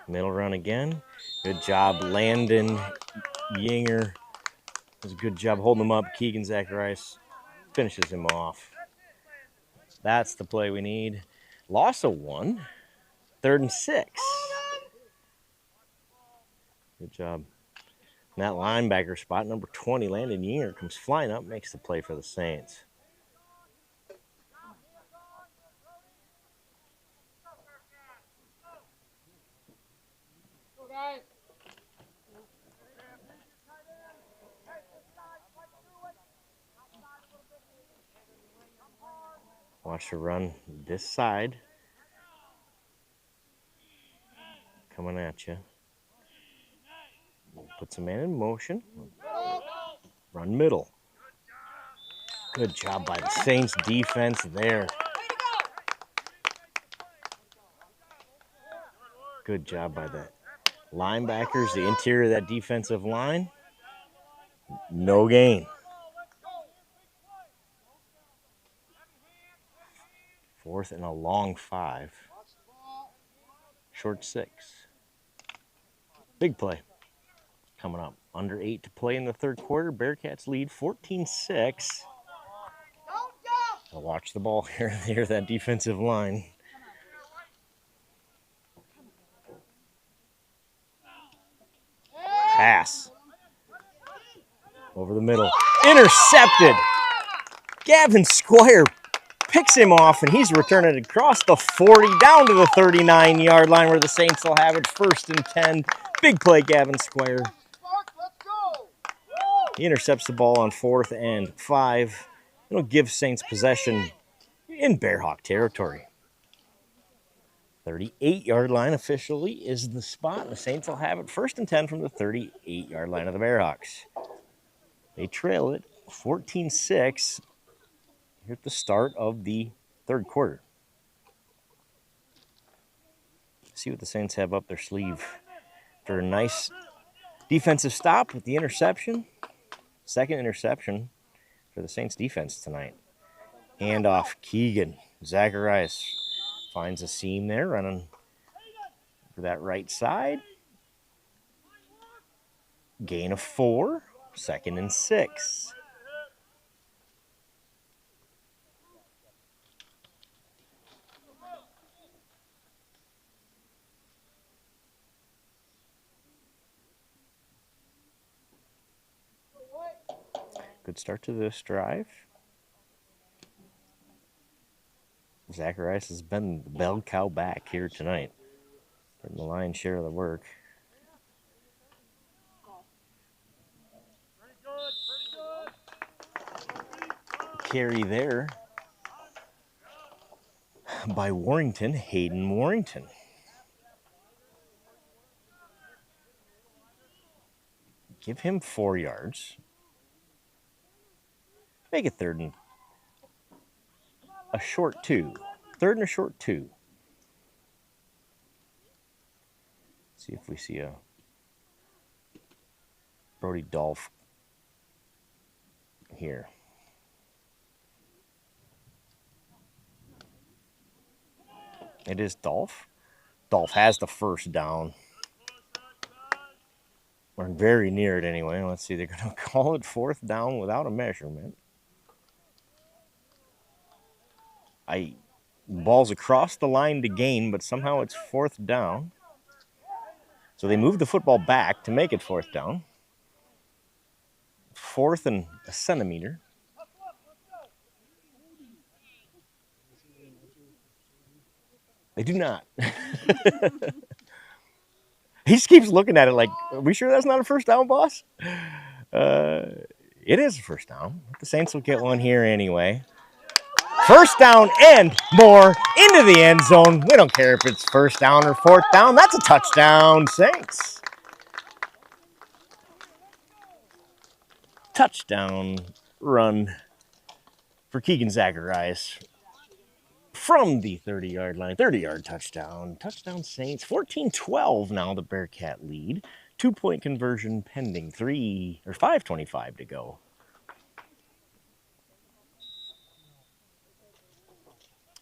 Middle run again. Good job, Landon Yinger. Does a good job holding him up. Keegan Zacharias finishes him off. That's the play we need. Loss of 1. 3rd and 6. Good job. And that linebacker spot, number 20, Landon Yinger, comes flying up, makes the play for the Saints. Watch the run this side. Coming at you. Puts a man in motion. Run middle. Good job by the Saints defense there. Good job by the linebackers, the interior of that defensive line. No gain. 4th and a long 5. Short 6. Big play coming up. Under 8 to play in the third quarter. Bearcats lead 14-6. I'll watch the ball here, that defensive line. Pass. Over the middle. Intercepted. Gavin Squire picks him off, and he's returning it across the 40 down to the 39-yard line where the Saints will have it 1st and 10. Big play, Gavin Squire. He intercepts the ball on 4th and 5. It'll give Saints possession in Bearhawk territory. 38-yard line officially is the spot, and the Saints will have it 1st and 10 from the 38-yard line of the Bearhawks. They trail it 14-6 here at the start of the third quarter. See what the Saints have up their sleeve. After a nice defensive stop with the interception. Second interception for the Saints defense tonight. Handoff, Keegan. Zacharias finds a seam there, running for that right side. Gain of 4, 2nd and 6. Good start to this drive. Zacharias has been the bell cow back here tonight. Putting the lion's share of the work. Carry there by Warrington, Hayden Warrington. Give him 4 yards. Make it 3rd and a short 2. 3rd and a short 2. See if we see a Brody Dolph here. It is Dolph. Dolph has the first down. We're very near it anyway. Let's see. They're going to call it 4th down without a measurement. Ball's across the line to gain, but somehow it's 4th down. So they moved the football back to make it 4th down. 4th and a centimeter. They do not. He just keeps looking at it like, are we sure that's not a 1st down, boss? It is a 1st down. The Saints will get one here anyway. 1st down and more into the end zone. We don't care if it's 1st down or 4th down. That's a touchdown, Saints. Touchdown run for Keegan Zacharias from the 30-yard line. 30-yard touchdown. Touchdown, Saints. 14-12 now the Bearcat lead. 2-point conversion pending. 5:25 to go.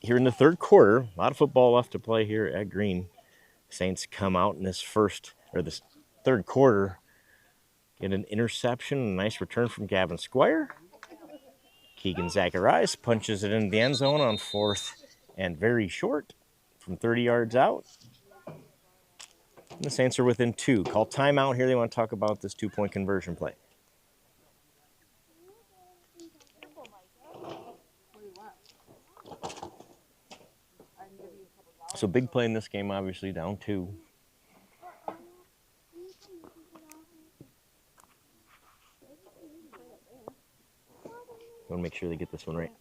Here in the 3rd quarter, a lot of football left to play here at Green. Saints come out in this 3rd quarter, get an interception, a nice return from Gavin Squire. Keegan Zacharias punches it into the end zone on 4th and very short from 30 yards out. And the Saints are within 2. Call timeout here. They want to talk about this 2-point conversion play. So big play in this game, obviously, down 2. Want to make sure they get this one right.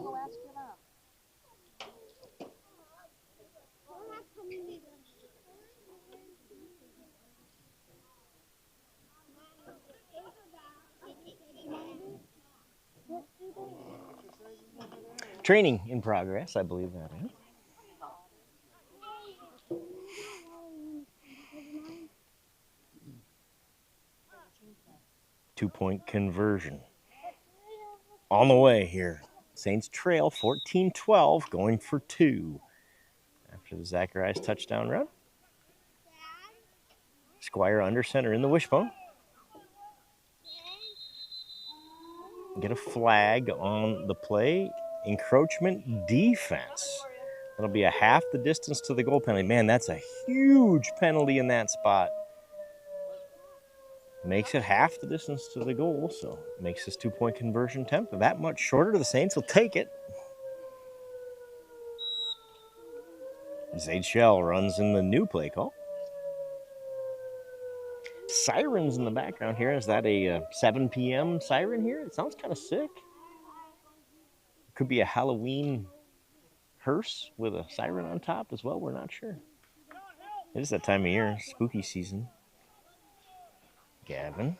Go ask your mom. 'Training in progress, I believe that is. Two-point conversion. On the way here. Saints trail 14-12, going for 2. After the Zacharias touchdown run. Squire under center in the wishbone. Get a flag on the play. Encroachment defense. That'll be a half the distance to the goal penalty. Man, that's a huge penalty in that spot. Makes it half the distance to the goal, so makes this 2-point conversion attempt that much shorter. The Saints will take it. Zaid Shell runs in the new play call. Sirens in the background here. Is that a 7 p.m. siren here? It sounds kind of sick. Could be a Halloween hearse with a siren on top as well. We're not sure. It is that time of year, spooky season. Gavin,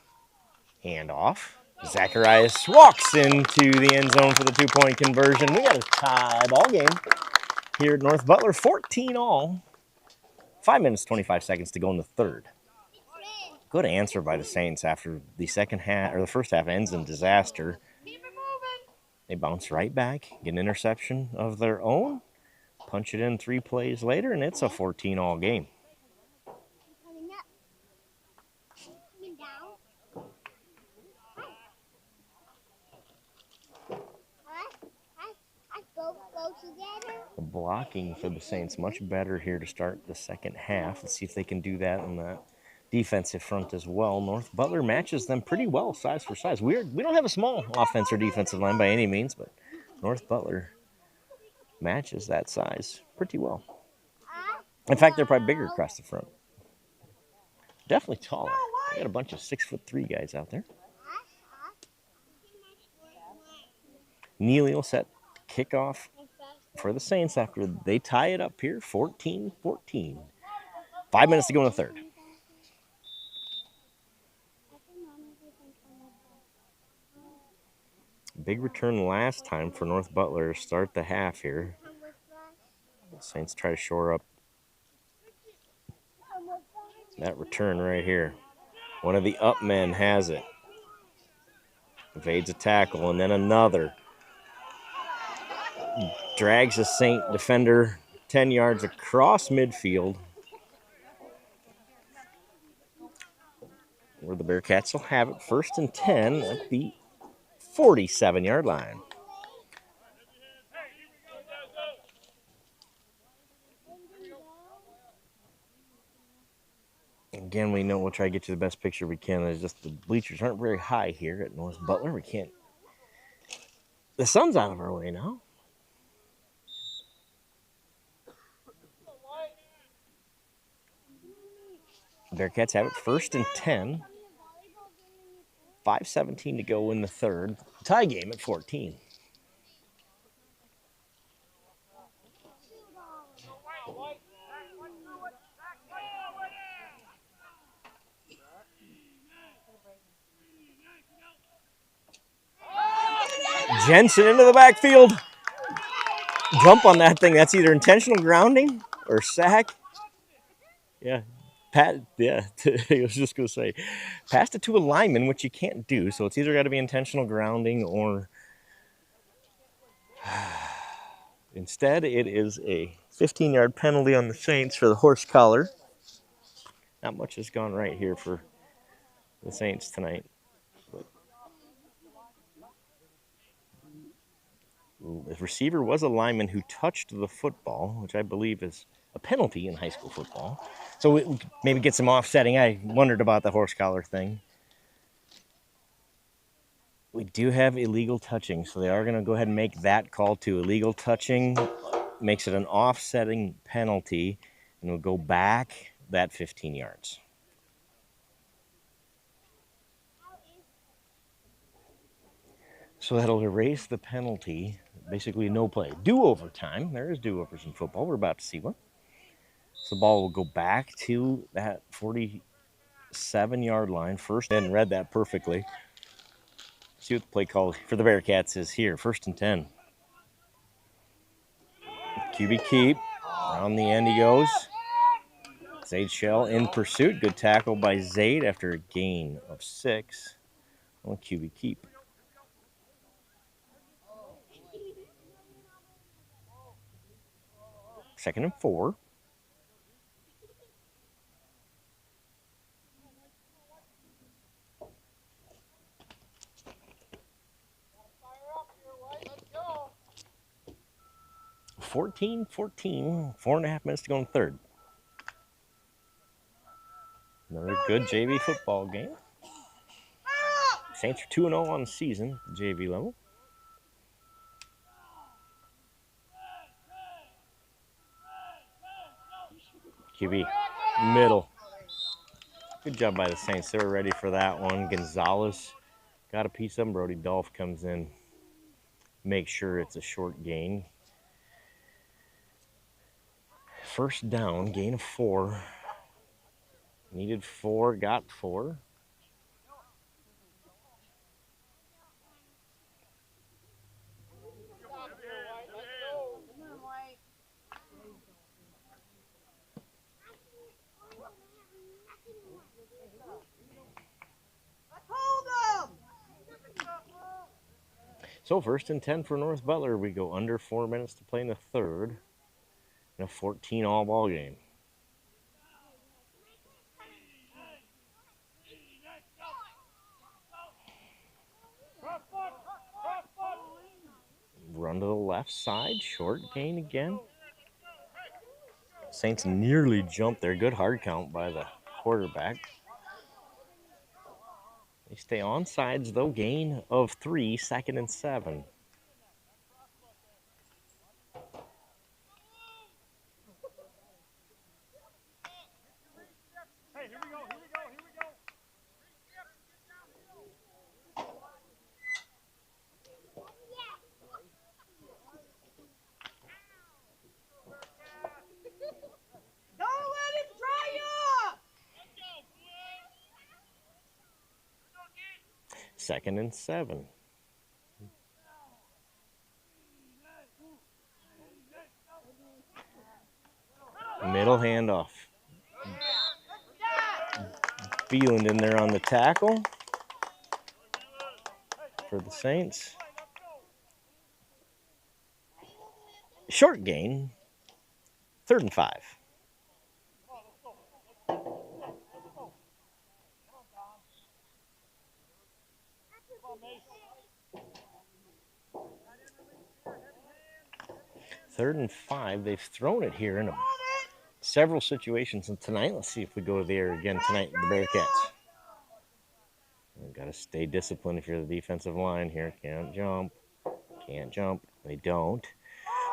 handoff. Zacharias walks into the end zone for the 2-point conversion. We got a tie ball game here at North Butler, 14 all. 5 minutes, 25 seconds to go in the third. Good answer by the Saints after the second half, or the first half ends in disaster. They bounce right back, get an interception of their own, punch it in 3 plays later, and it's a 14 all game. The blocking for the Saints much better here to start the second half. Let's see if they can do that on the defensive front as well. North Butler matches them pretty well, size for size. We don't have a small offense or defensive line by any means, but North Butler matches that size pretty well. In fact, they're probably bigger across the front. Definitely taller. We got a bunch of 6'3" guys out there. Neely set kickoff for the Saints after they tie it up here, 14-14. 5 minutes to go in the third. Big return last time for North Butler to start the half here. The Saints try to shore up that return right here. One of the up men has it. Evades a tackle, and then another. Drags a Saint defender 10 yards across midfield, where the Bearcats will have it 1st and 10 at the 47-yard line. Again, we know we'll try to get you the best picture we can. It's just the bleachers aren't very high here at North Butler. We can't. The sun's out of our way now. Bearcats have it 1st and 10. 5:17 to go in the third. Tie game at 14. Jensen into the backfield. Jump on that thing. That's either intentional grounding or sack. Yeah. I was just going to say, passed it to a lineman, which you can't do. So it's either got to be intentional grounding or instead it is a 15-yard penalty on the Saints for the horse collar. Not much has gone right here for the Saints tonight. The receiver was a lineman who touched the football, which I believe is a penalty in high school football. So we maybe get some offsetting. I wondered about the horse collar thing. We do have illegal touching, so they are going to go ahead and make that call too. Illegal touching makes it an offsetting penalty, and we'll go back that 15 yards. So that'll erase the penalty. Basically, no play. Do-over time. There is do-overs in football. We're about to see one. So the ball will go back to that 47-yard line. First, and read that perfectly. See what the play call for the Bearcats is here. 1st and 10. QB keep. Around the end he goes. Zaid Shell in pursuit. Good tackle by Zaid after a gain of 6 on QB keep. Second and 4. $14-14, 4.5 minutes to go in the third. Another good JV football game. Saints are 2-0 on the season at the JV level. QB, middle. Good job by the Saints. They were ready for that one. Gonzalez got a piece of him. Brody Dolph comes in. make sure it's a short gain. First down, gain of 4. Needed 4, got 4. So 1st and 10 for North Butler. We go under 4 minutes to play in the third. In a 14 all ball game. Run to the left side, short gain again. Saints nearly jumped there. Good hard count by the quarterback. They stay on sides though. Gain of 3, 2nd and 7. Don't let him try you! 2nd and 7. Middle handoff. Beeland in there on the tackle for the Saints. Short gain. 3rd and 5. Third and 5. They've thrown it here in several situations tonight. Let's see if we go there again tonight, the Bearcats. You've got to stay disciplined if you're the defensive line here. Can't jump. Can't jump. They don't.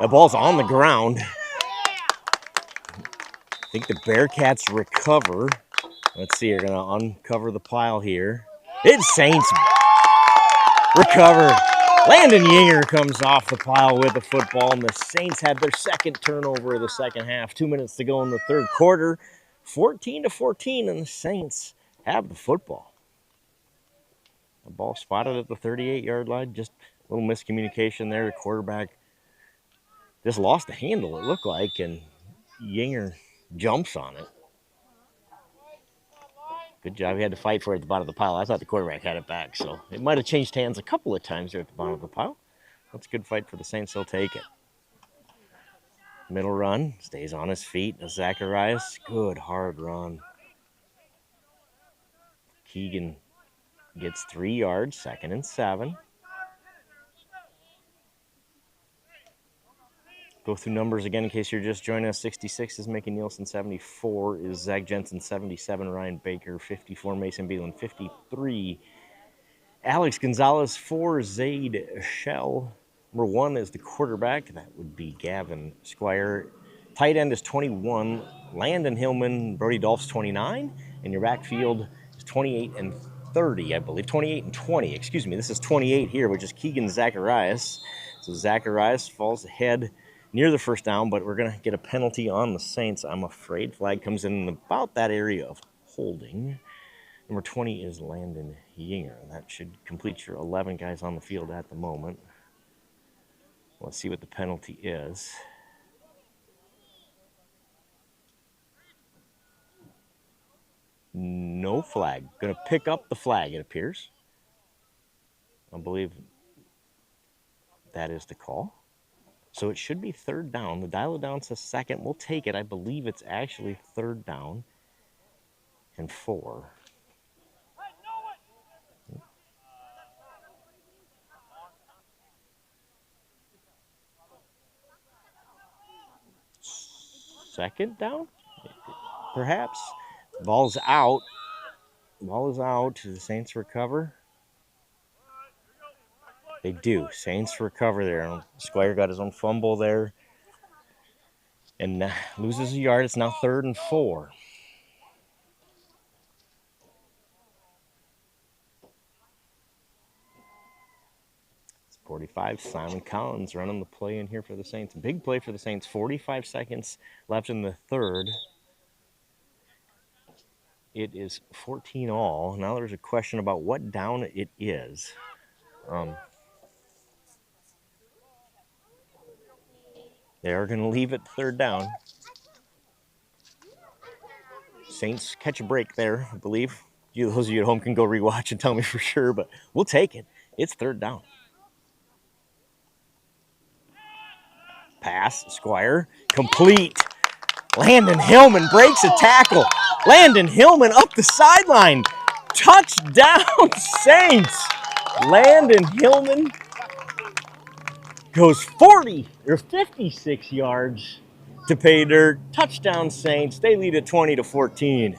The ball's on the ground. I think the Bearcats recover. Let's see. You're going to uncover the pile here. It's Saints recover. Landon Yinger comes off the pile with the football, and the Saints had their second turnover of the second half. 2 minutes to go in the third quarter. 14-14, and the Saints have the football. The ball spotted at the 38-yard line. Just a little miscommunication there. The quarterback just lost the handle, it looked like, and Yinger jumps on it. Good job. He had to fight for it at the bottom of the pile. I thought the quarterback had it back, so it might have changed hands a couple of times there at the bottom of the pile. That's a good fight for the Saints. They'll take it. Middle run. Stays on his feet. Zacharias. Good hard run. Keegan gets 3 yards. 2nd and 7. Go through numbers again in case you're just joining us. 66 is Mickey Nielsen. 74 is Zach Jensen. 77, Ryan Baker. 54, Mason Beeland. 53, Alex Gonzalez. 4, Zaid Shell. Number 1 is the quarterback. That would be Gavin Squire. Tight end is 21, Landon Hillman. Brody Dolph's 29. And your backfield is 28 and 30, I believe. 28 and 20. Excuse me. This is 28 here, which is Keegan Zacharias. So Zacharias falls ahead near the first down, but we're going to get a penalty on the Saints, I'm afraid. Flag comes in about that area of holding. Number 20 is Landon Yinger. That should complete your 11 guys on the field at the moment. Let's see what the penalty is. No flag. Going to pick up the flag, it appears. I believe that is the call. So it should be 3rd down. The dial down says 2nd. We'll take it. I believe it's actually 3rd down and 4. Second down, perhaps. Ball's out. Ball is out. Do the Saints recover? They do. Saints recover there. Squire got his own fumble there and loses a yard. It's now 3rd and 4. 45, Simon Collins running the play in here for the Saints. Big play for the Saints. 45 seconds left in the third. It is 14 all. Now there's a question about what down it is. They are going to leave it third down. Saints catch a break there, I believe. Those of you at home can go rewatch and tell me for sure, but we'll take it. It's third down. Pass, Squire, complete. Landon Hillman breaks a tackle. Landon Hillman up the sideline. Touchdown, Saints. Landon Hillman goes 40 or 56 yards to pay dirt. Touchdown, Saints. They lead at 20-14.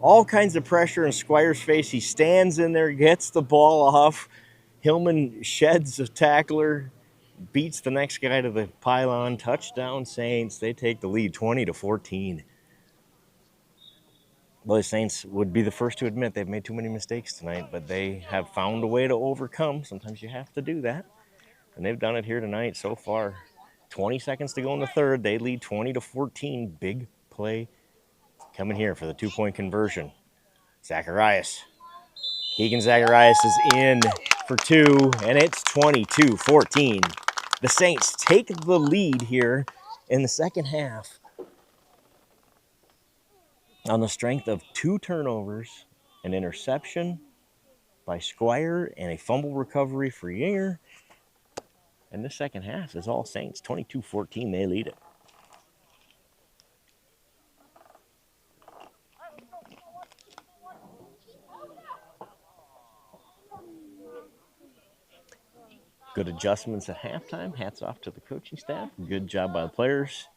All kinds of pressure in Squire's face. He stands in there, gets the ball off. Hillman sheds a tackler, beats the next guy to the pylon. Touchdown, Saints. They take the lead 20-14. Well, the Saints would be the first to admit they've made too many mistakes tonight, but they have found a way to overcome. Sometimes you have to do that, and they've done it here tonight so far. 20 seconds to go in the third. They lead 20-14. Big play coming here for the two-point conversion. Zacharias. Keegan Zacharias is in for two, and it's 22-14. The Saints take the lead here in the second half on the strength of two turnovers, an interception by Squire, and a fumble recovery for Yinger. And the second half is all Saints. 22-14, they lead it. Good adjustments at halftime. Hats off to the coaching staff. Good job by the players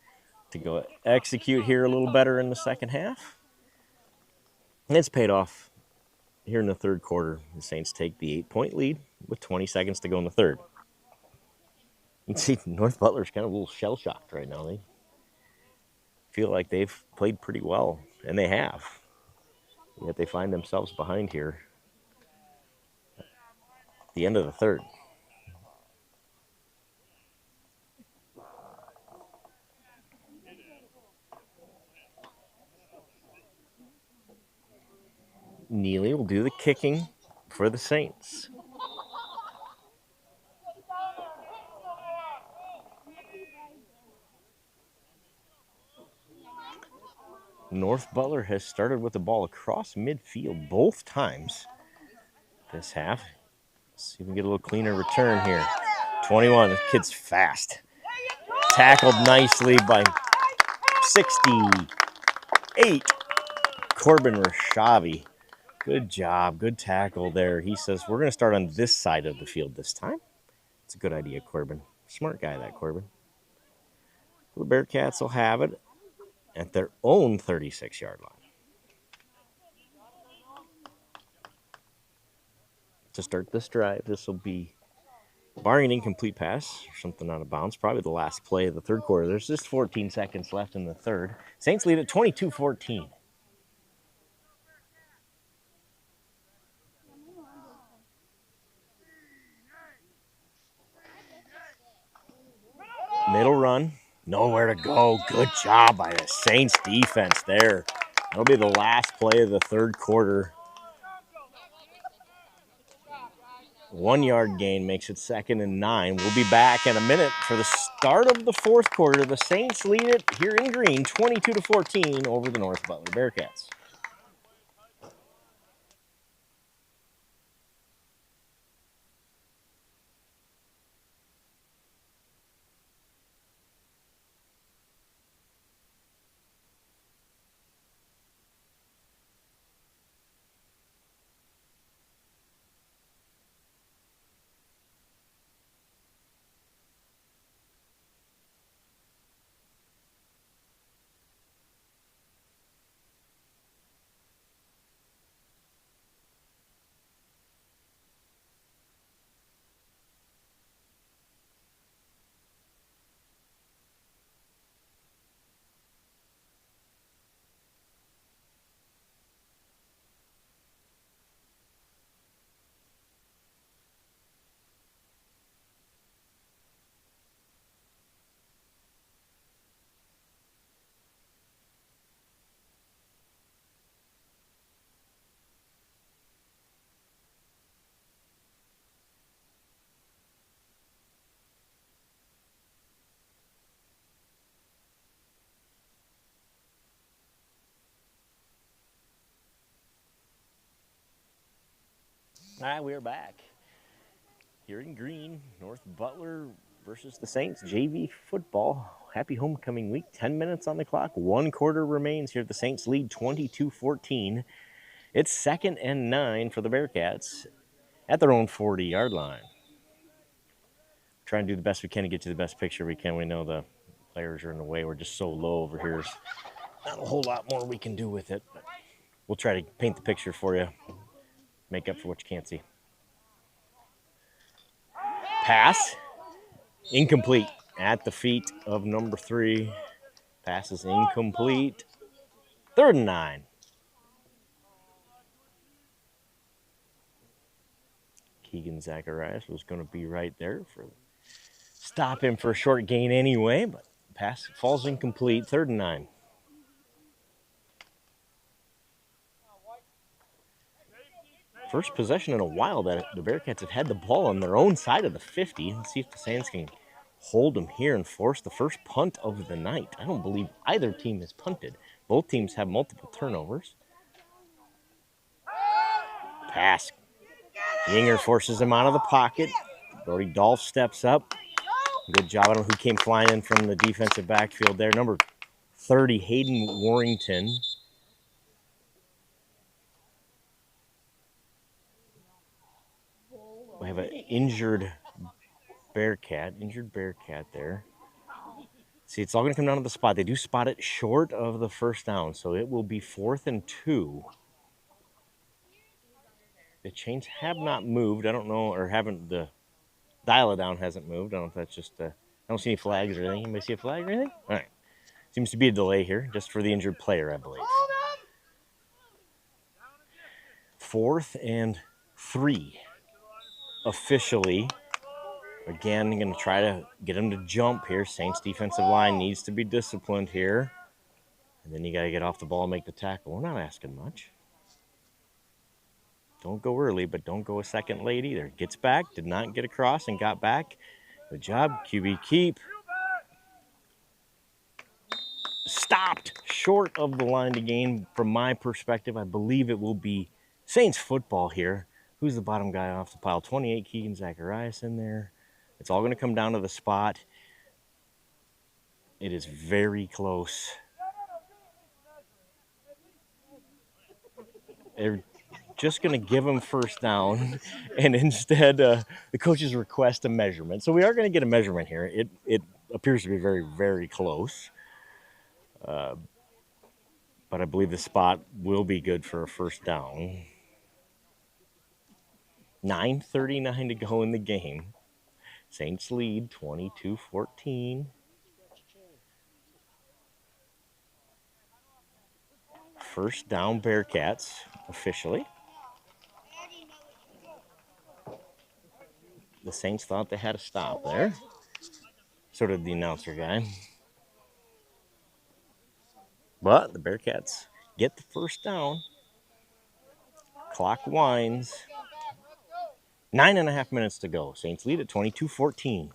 to go execute here a little better in the second half. And it's paid off here in the third quarter. The Saints take the 8-point lead with 20 seconds to go in the third. You can see North Butler's kind of a little shell-shocked right now. They feel like they've played pretty well, and they have. Yet they find themselves behind here at the end of the third. Neely will do the kicking for the Saints. North Butler has started with the ball across midfield both times this half. Let's see if we can get a little cleaner return here. 21, the kid's fast. Tackled nicely by 68, Corbin Rashavi. Good job, good tackle there. He says, we're going to start on this side of the field this time. It's a good idea, Corbin. Smart guy, that Corbin. The Bearcats will have it at their own 36-yard line. To start this drive, this will be, barring an incomplete pass or something out of bounds, probably the last play of the third quarter. There's just 14 seconds left in the third. Saints lead at 22-14. Middle run, nowhere to go. Good job by the Saints defense there. That'll be the last play of the third quarter. 1 yard gain makes it 2nd and 9. We'll be back in a minute for the start of the fourth quarter. The Saints lead it here in green, 22-14 over the North Butler Bearcats. All right, we are back here in Green, North Butler versus the Saints JV football. Happy homecoming week. 10 minutes on the clock. 1 quarter remains here. The Saints lead 22-14. It's 2nd and 9 for the Bearcats at their own 40-yard line. Trying to do the best we can to get you the best picture we can. We know the players are in the way. We're just so low over here. There's not a whole lot more we can do with it, but we'll try to paint the picture for you. Make up for what you can't see. Pass. Incomplete at the feet of number 3. Pass is incomplete. 3rd and 9. Keegan Zacharias was going to be right there for stop him for a short gain anyway, but pass falls incomplete. 3rd and 9. First possession in a while that the Bearcats have had the ball on their own side of the 50. Let's see if the Saints can hold them here and force the first punt of the night. I don't believe either team has punted. Both teams have multiple turnovers. Pass. Yinger forces him out of the pocket. Brody Dolph steps up. Good job. I don't know who came flying in from the defensive backfield there. Number 30, Hayden Warrington. We have an injured Bearcat there. See, it's all going to come down to the spot. They do spot it short of the first down, so it will be 4th and 2. The chains have not moved. I don't know, or haven't, the dial-it-down hasn't moved. I don't know if that's just, I don't see any flags or anything. Anybody see a flag or anything? All right. Seems to be a delay here, just for the injured player, I believe. 4th and 3. Officially. Again, going to try to get him to jump here. Saints defensive line needs to be disciplined here. And then you got to get off the ball and make the tackle. We're not asking much. Don't go early, but don't go a second late either. Gets back, did not get across, and got back. Good job. QB keep. Stopped short of the line to gain. From my perspective, I believe it will be Saints football here. Who's the bottom guy off the pile? 28, Keegan Zacharias in there. It's all going to come down to the spot. It is very close. They're just going to give him first down, and instead the coaches request a measurement. So we are going to get a measurement here. It appears to be very, very close. But I believe the spot will be good for a first down. 9:39 to go in the game. Saints lead 22-14. First down Bearcats officially. The Saints thought they had a stop there. So did the announcer guy. But the Bearcats get the first down. Clock winds. 9.5 minutes to go. Saints lead at 22-14.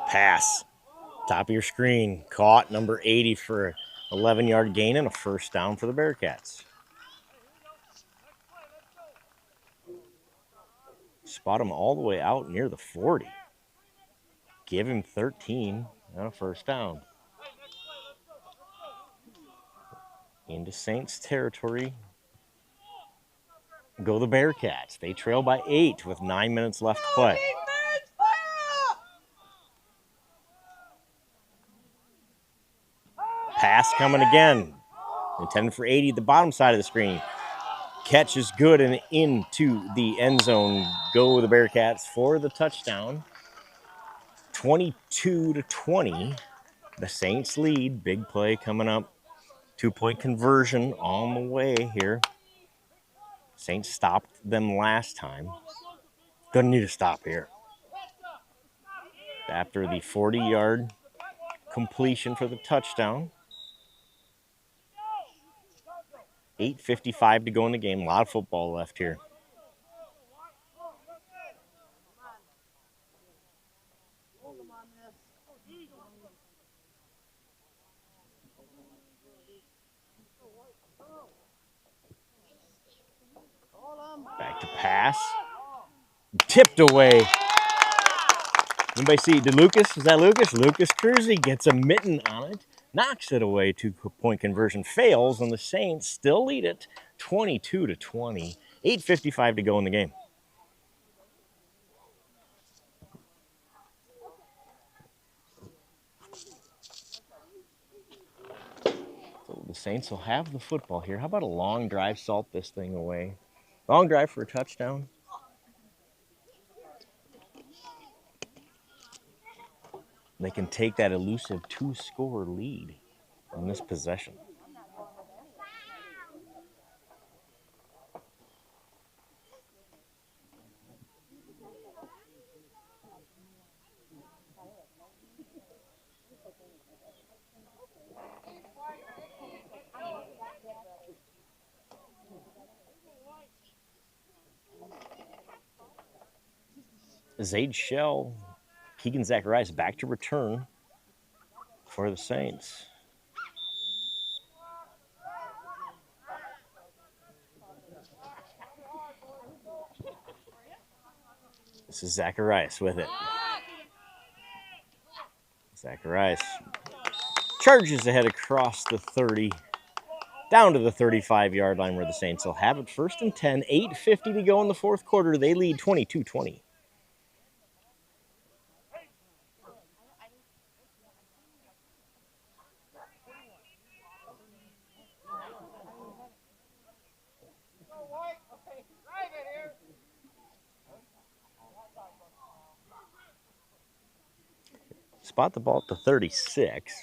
Pass. Top of your screen. Caught. Number 80 for an 11-yard gain and a first down for the Bearcats. Spot him all the way out near the 40. Give him 13 and a first down. Into Saints territory. Go the Bearcats. They trail by 8 with 9 minutes left to play. Pass coming again. Intended for 80 at the bottom side of the screen. Catch is good and into the end zone. Go the Bearcats for the touchdown. 22-20. The Saints lead. Big play coming up. 2-point conversion on the way here. Saints stopped them last time. Gonna need a stop here. After the 40-yard completion for the touchdown. 8:55 to go in the game. A lot of football left here. Back to pass. Tipped away. Anybody see? Did Lucas? Is that Lucas? Lucas Cruzy gets a mitten on it. Knocks it away. 2-point conversion fails, and the Saints still lead it 22-20. 8:55 to go in the game. So the Saints will have the football here. How about a long drive, salt this thing away? Long drive for a touchdown. They can take that elusive 2-score lead on this possession. Zaid Shell, Keegan Zacharias back to return for the Saints. This is Zacharias with it. Zacharias charges ahead across the 30, down to the 35-yard line where the Saints will have it. 1st and 10, 8:50 to go in the fourth quarter. They lead 22-20. Spot the ball at the 36.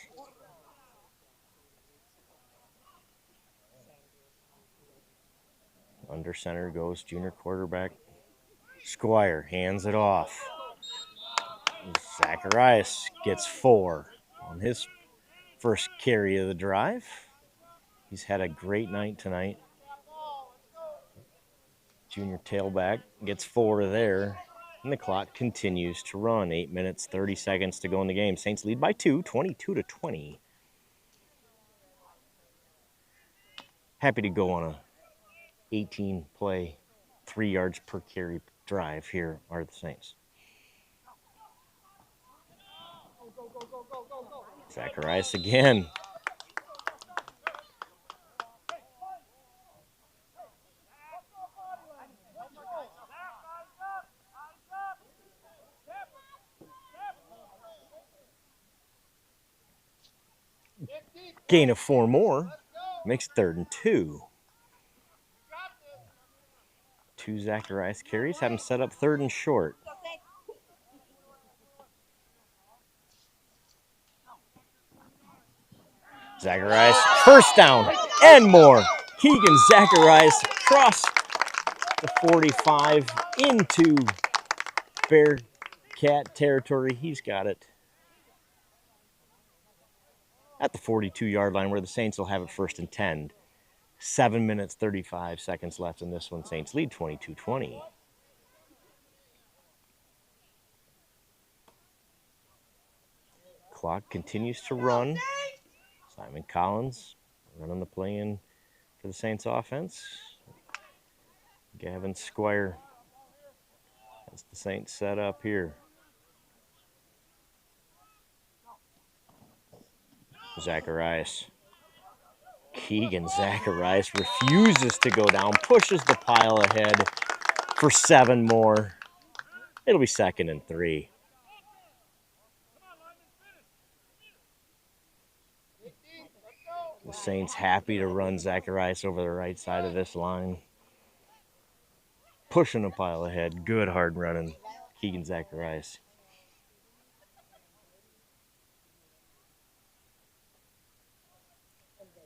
Under center goes junior quarterback Squire, hands it off. Zacharias gets 4 on his first carry of the drive. He's had a great night tonight. Junior tailback gets 4 there, and the clock continues to run. 8 minutes, 30 seconds to go in the game. Saints lead by 2, 22-20. Happy to go on a 18-play, 3 yards per carry drive here are the Saints. Zacharias again. Gain of 4 more. Makes 3rd and 2. 2 Zacharias carries. Have him set up 3rd and short. Zacharias, first down and more. Keegan Zacharias across the 45 into Bearcat territory. He's got it at the 42-yard line where the Saints will have it 1st and 10. 7 minutes, 35 seconds left in this one. Saints lead 22-20. Clock continues to run. Simon Collins running the play in for the Saints offense. Gavin Squire has the Saints set up here. Zacharias. Keegan Zacharias refuses to go down, pushes the pile ahead for 7 more. It'll be 2nd and 3. The Saints happy to run Zacharias over the right side of this line. Pushing a pile ahead. Good hard running. Keegan Zacharias.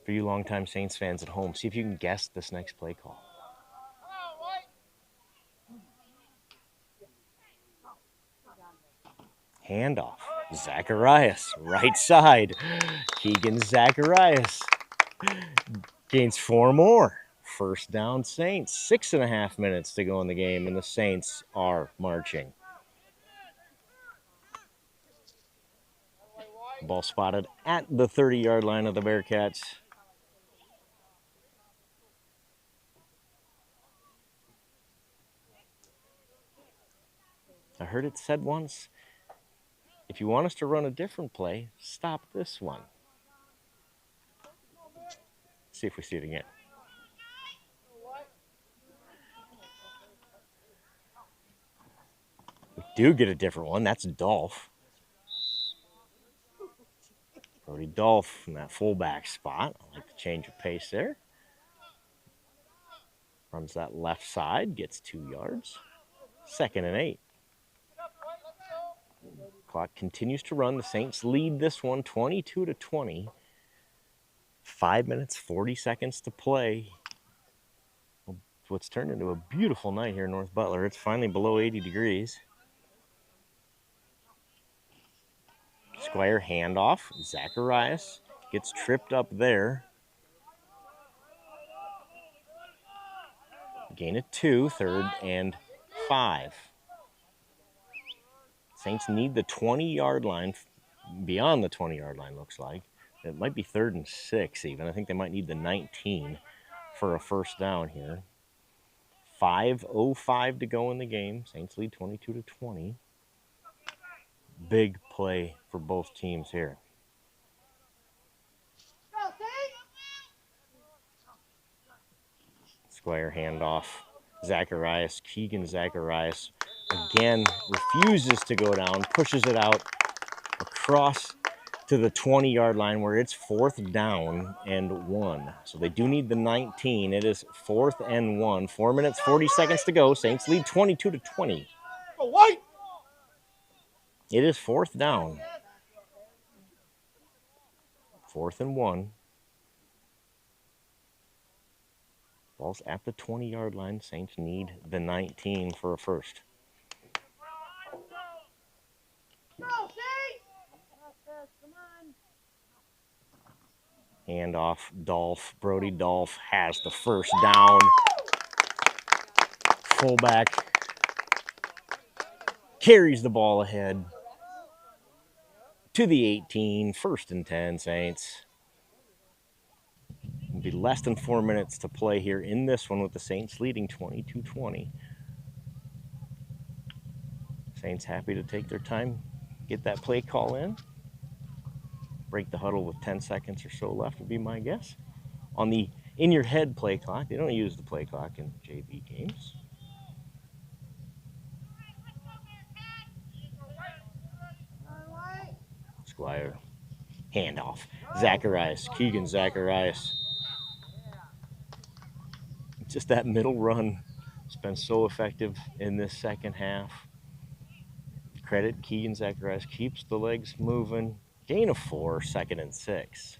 For you longtime Saints fans at home, see if you can guess this next play call. Handoff. Zacharias, right side. Keegan Zacharias gains 4 more. first down Saints. 6.5 minutes to go in the game, and the Saints are marching. Ball spotted at the 30-yard line of the Bearcats. I heard it said once, if you want us to run a different play, stop this one. See if we see it again. We do get a different one. That's Dolph. Brody Dolph in that fullback spot. I like the change of pace there. Runs that left side, gets 2 yards. 2nd and 8. Clock continues to run. The Saints lead this one 22-20. 5 minutes, 40 seconds to play. What's turned into a beautiful night here in North Butler. It's finally below 80 degrees. Squire handoff. Zacharias gets tripped up there. Gain of 2, 3rd and 5. Saints need the 20-yard line, beyond the 20-yard line, looks like. It might be 3rd and 6 even. I think they might need the 19 for a first down here. 5:05 to go in the game. Saints lead 22-20. Big play for both teams here. Squire handoff. Zacharias, Keegan Zacharias, again refuses to go down, pushes it out across to the 20-yard line where it's 4th down and 1. So they do need the 19. It is 4th and 1. 4 minutes, 40 seconds to go. Saints lead 22-20. It is 4th down. 4th and 1. Ball's at the 20-yard line. Saints need the 19 for a first. Handoff, Dolph. Brody Dolph has the first down. Fullback carries the ball ahead to the 18. 1st and 10, Saints. It'll be less than 4 minutes to play here in this one with the Saints leading 22-20. Saints happy to take their time, get that play call in. Break the huddle with 10 seconds or so left would be my guess. On the in-your-head play clock, they don't use the play clock in JV games. Squire, handoff. Zacharias, Keegan Zacharias. Just that middle run has been so effective in this second half. Credit, Keegan Zacharias keeps the legs moving. Gain of 4, 2nd and 6.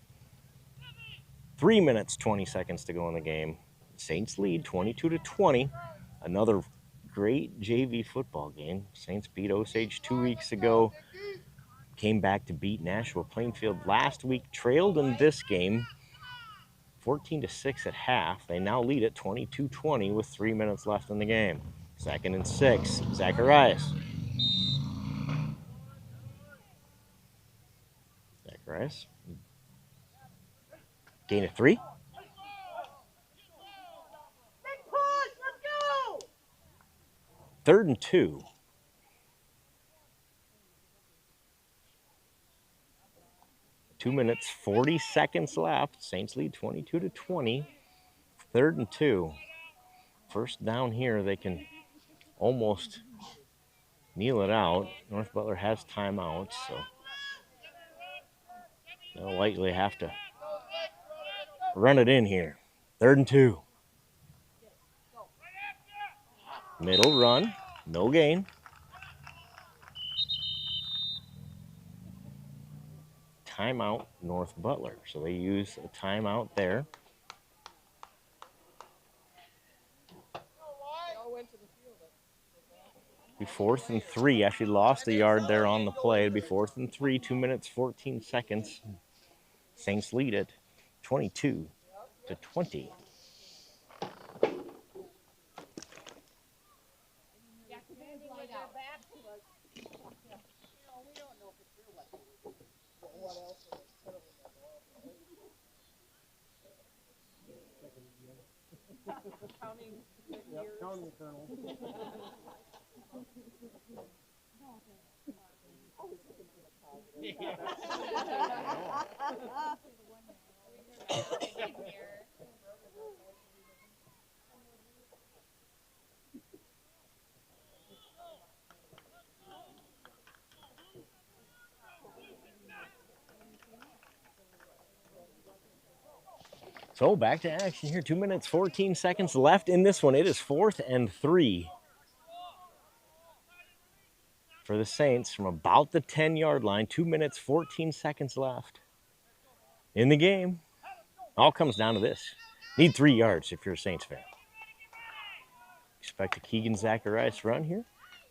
3 minutes, 20 seconds to go in the game. Saints lead 22-20. Another great JV football game. Saints beat Osage 2 weeks ago. Came back to beat Nashua Plainfield last week. Trailed in this game 14-6 at half. They now lead at 22-20 with 3 minutes left in the game. 2nd and 6. Zacharias. Zacharias. Gain of 3. Third and 2. Two minutes, 40 seconds left. Saints lead 22-20. 3rd and 2. First down here, they can almost kneel it out. North Butler has timeouts, so they'll likely have to run it in here. 3rd and 2. Middle run, no gain. Timeout, North Butler. So they use a timeout there. Be 4th and 3. Actually lost a yard there on the play. It'd be 4th and 3, 2 minutes, 14 seconds. Saints lead it 22-20. Counting the kernel. So back to action here. 2 minutes, 14 seconds left in this one. It is 4th and 3 for the Saints from about the 10-yard line. 2 minutes, 14 seconds left in the game. All comes down to this. Need 3 yards if you're a Saints fan. Expect a Keegan Zacharias run here.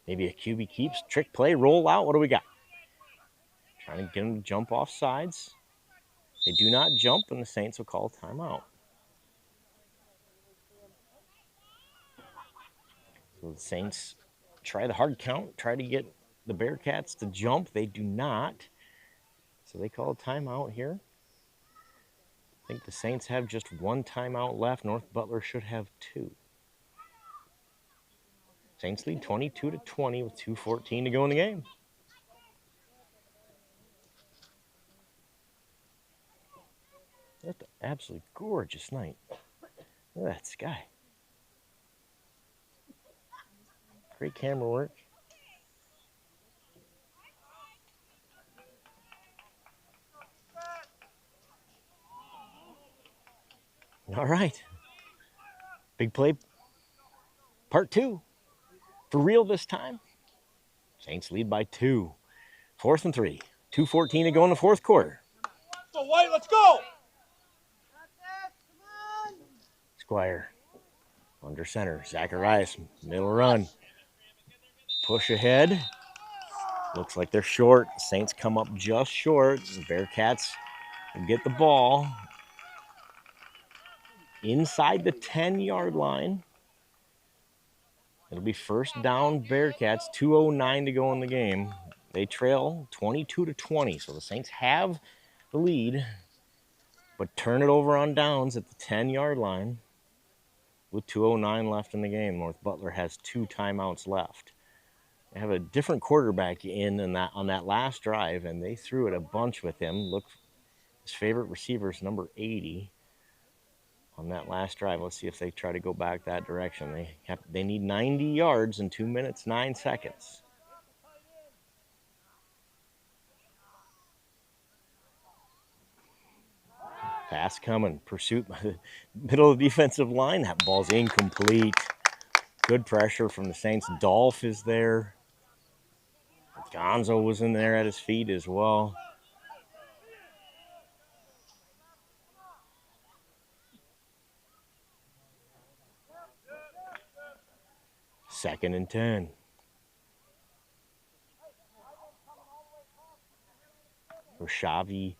Maybe a QB keeps. Trick play, roll out. What do we got? Trying to get him to jump off sides. They do not jump, and the Saints will call timeout. So the Saints try the hard count, try to get the Bearcats to jump. They do not. So they call a timeout here. I think the Saints have just 1 timeout left. North Butler should have 2. Saints lead 22-20 with 2:14 to go in the game. That's an absolutely gorgeous night. Look at that sky. Great camera work. All right. Big play. Part 2. For real this time. Saints lead by 2. 4th and 3. 2:14 to go in the 4th quarter. So White, let's go! Squire under center. Zacharias, middle run. Push ahead. Looks like they're short. Saints come up just short. The Bearcats get the ball inside the 10-yard line. It'll be first down Bearcats. 2:09 to go in the game. They trail 22-20. So the Saints have the lead, but turn it over on downs at the 10-yard line with 2:09 left in the game. North Butler has 2 timeouts left. They have a different quarterback on that last drive, and they threw it a bunch with him. Look, his favorite receiver is number 80 on that last drive. Let's see if they try to go back that direction. They need 90 yards in 2 minutes, 9 seconds. Pass coming. Pursuit by the middle of the defensive line. That ball's incomplete. Good pressure from the Saints. Dolph is there. Gonzo was in there at his feet as well. Second and 10. Rashavi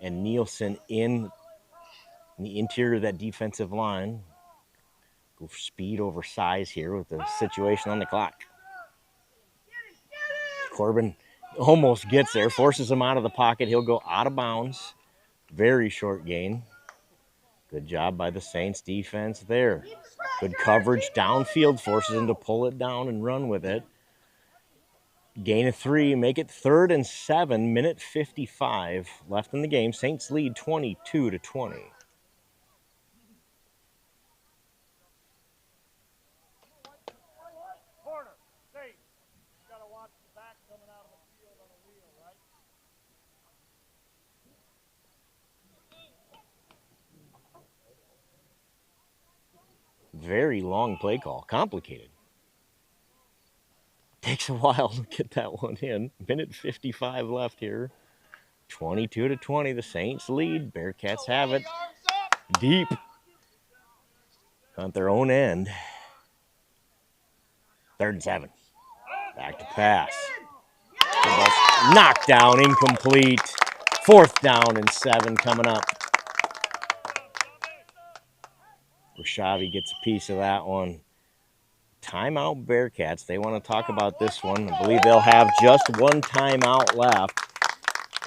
and Nielsen in the interior of that defensive line. Go for speed over size here with the situation on the clock. Corbin almost gets there, forces him out of the pocket. He'll go out of bounds. Very short gain. Good job by the Saints defense there. Good coverage downfield, forces him to pull it down and run with it. Gain of 3, make it 3rd and 7, minute 55 left in the game. Saints lead 22-20. Very long play call, complicated. Takes a while to get that one in. Minute 55 left here. 22-20, the Saints lead. Bearcats have it deep on their own end. 3rd and 7. Back to pass. Knocked down, incomplete. 4th down and 7 coming up. Rashavi gets a piece of that one. timeout Bearcats. They want to talk about this one. I believe they'll have just one timeout left.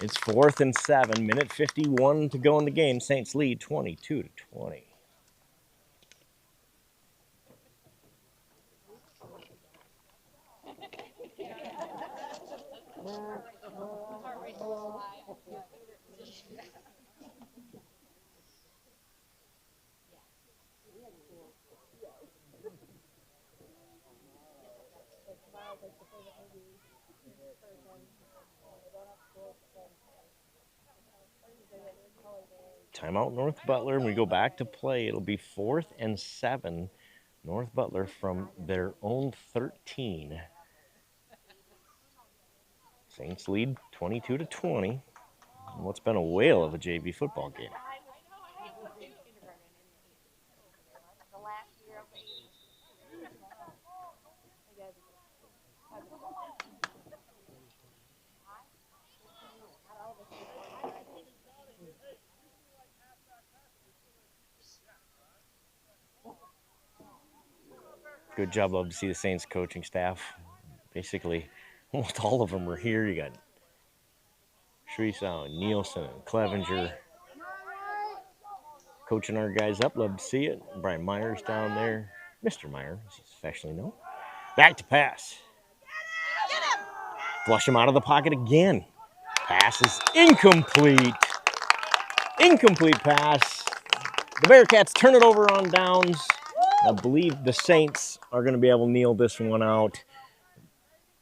It's 4th and 7. Minute 51 to go in the game. Saints lead 22-20. Timeout North Butler, and we go back to play. It'll be 4th and 7. North Butler from their own 13. Saints lead 22-20. What's been a whale of a JV football game. Good job. Love to see the Saints coaching staff. Basically, almost all of them are here. You got Shreesow, Nielsen, and Clevenger coaching our guys up. Love to see it. Brian Myers down there. Mr. Meyer, as he's affectionately known. Back to pass. Flush him out of the pocket again. Pass is incomplete. Incomplete pass. The Bearcats turn it over on downs. I believe the Saints are going to be able to kneel this one out.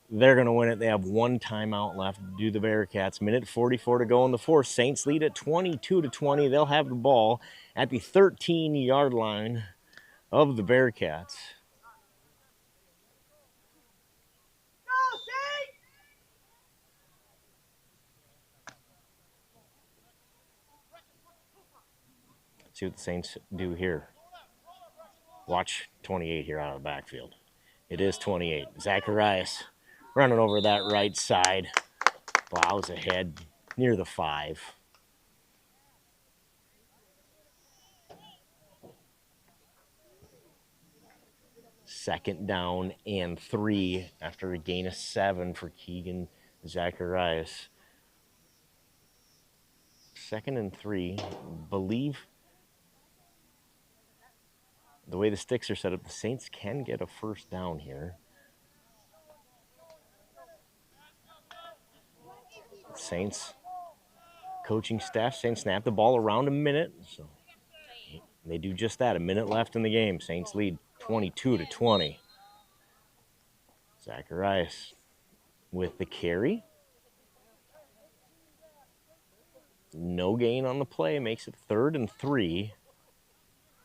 They're going to win it. They have one timeout left to do the Bearcats. Minute 44 to go in the fourth. Saints lead at 22-20. They'll have the ball at the 13-yard line of the Bearcats. See what the Saints do here. Watch 28 here out of the backfield. It is 28. Zacharias running over that right side. Plows ahead near the 5. Second down and 3 after a gain of 7 for Keegan Zacharias. 2nd and 3. Believe the way the sticks are set up, the Saints can get a first down here. Saints coaching staff saying snap the ball around a minute. So they do just that. A minute left in the game. Saints lead 22-20. Zacharias with the carry. No gain on the play. Makes it 3rd and 3.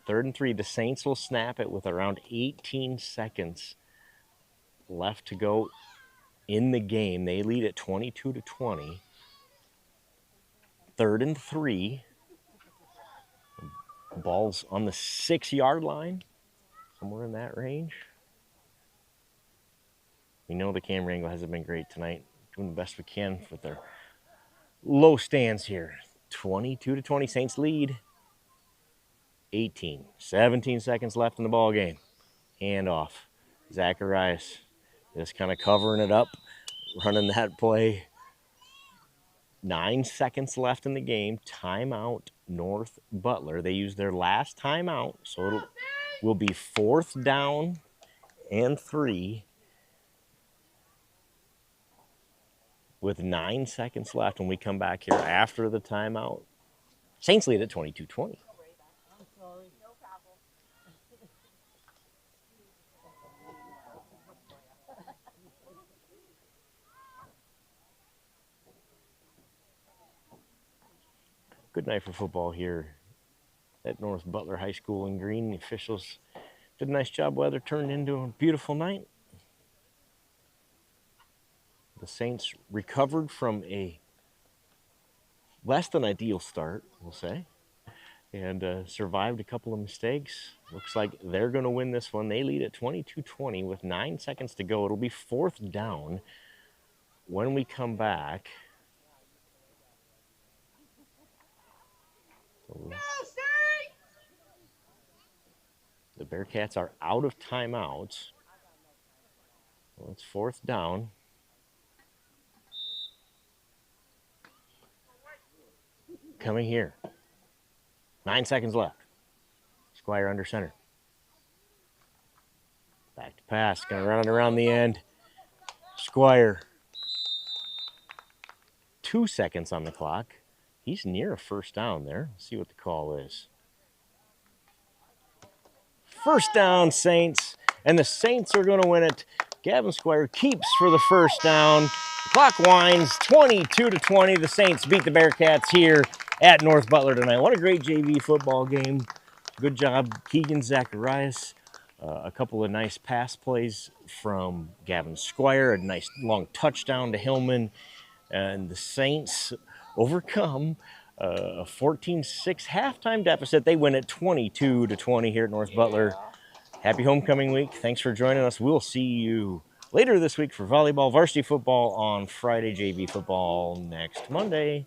3rd and 3. The Saints will snap it with around 18 seconds left to go in the game. They lead at 22-20. 3rd and 3. Ball's on the 6-yard line. Somewhere in that range. We know the camera angle hasn't been great tonight. Doing the best we can with their low stands here. 22-20. Saints lead. 17 seconds left in the ball game. Hand off. Zacharias just kind of covering it up, running that play. 9 seconds left in the game. Timeout North Butler. They use their last timeout, so it will be 4th down and 3 with 9 seconds left when we come back here after the timeout. Saints lead at 22-20. Good night for football here at North Butler High School in Green. The officials did a nice job. Weather turned into a beautiful night. The Saints recovered from a less than ideal start, we'll say, and survived a couple of mistakes. Looks like they're going to win this one. They lead at 22-20 with 9 seconds to go. It'll be 4th down when we come back. The Bearcats are out of timeouts. Well, it's 4th down. Coming here. 9 seconds left. Squire under center. Back to pass. Going to run it around the end. Squire. 2 seconds on the clock. He's near a 1st down there. Let's see what the call is. 1st down, Saints. And the Saints are going to win it. Gavin Squire keeps for the 1st down. The clock winds 22-20. The Saints beat the Bearcats here at North Butler tonight. What a great JV football game. Good job, Keegan Zacharias. A couple of nice pass plays from Gavin Squire. A nice long touchdown to Hillman. And the Saints overcome a 14-6 halftime deficit. They win it 22-20 here at North Butler. Happy homecoming week. Thanks for joining us. We'll see you later this week for volleyball, varsity football on Friday, JV football next Monday.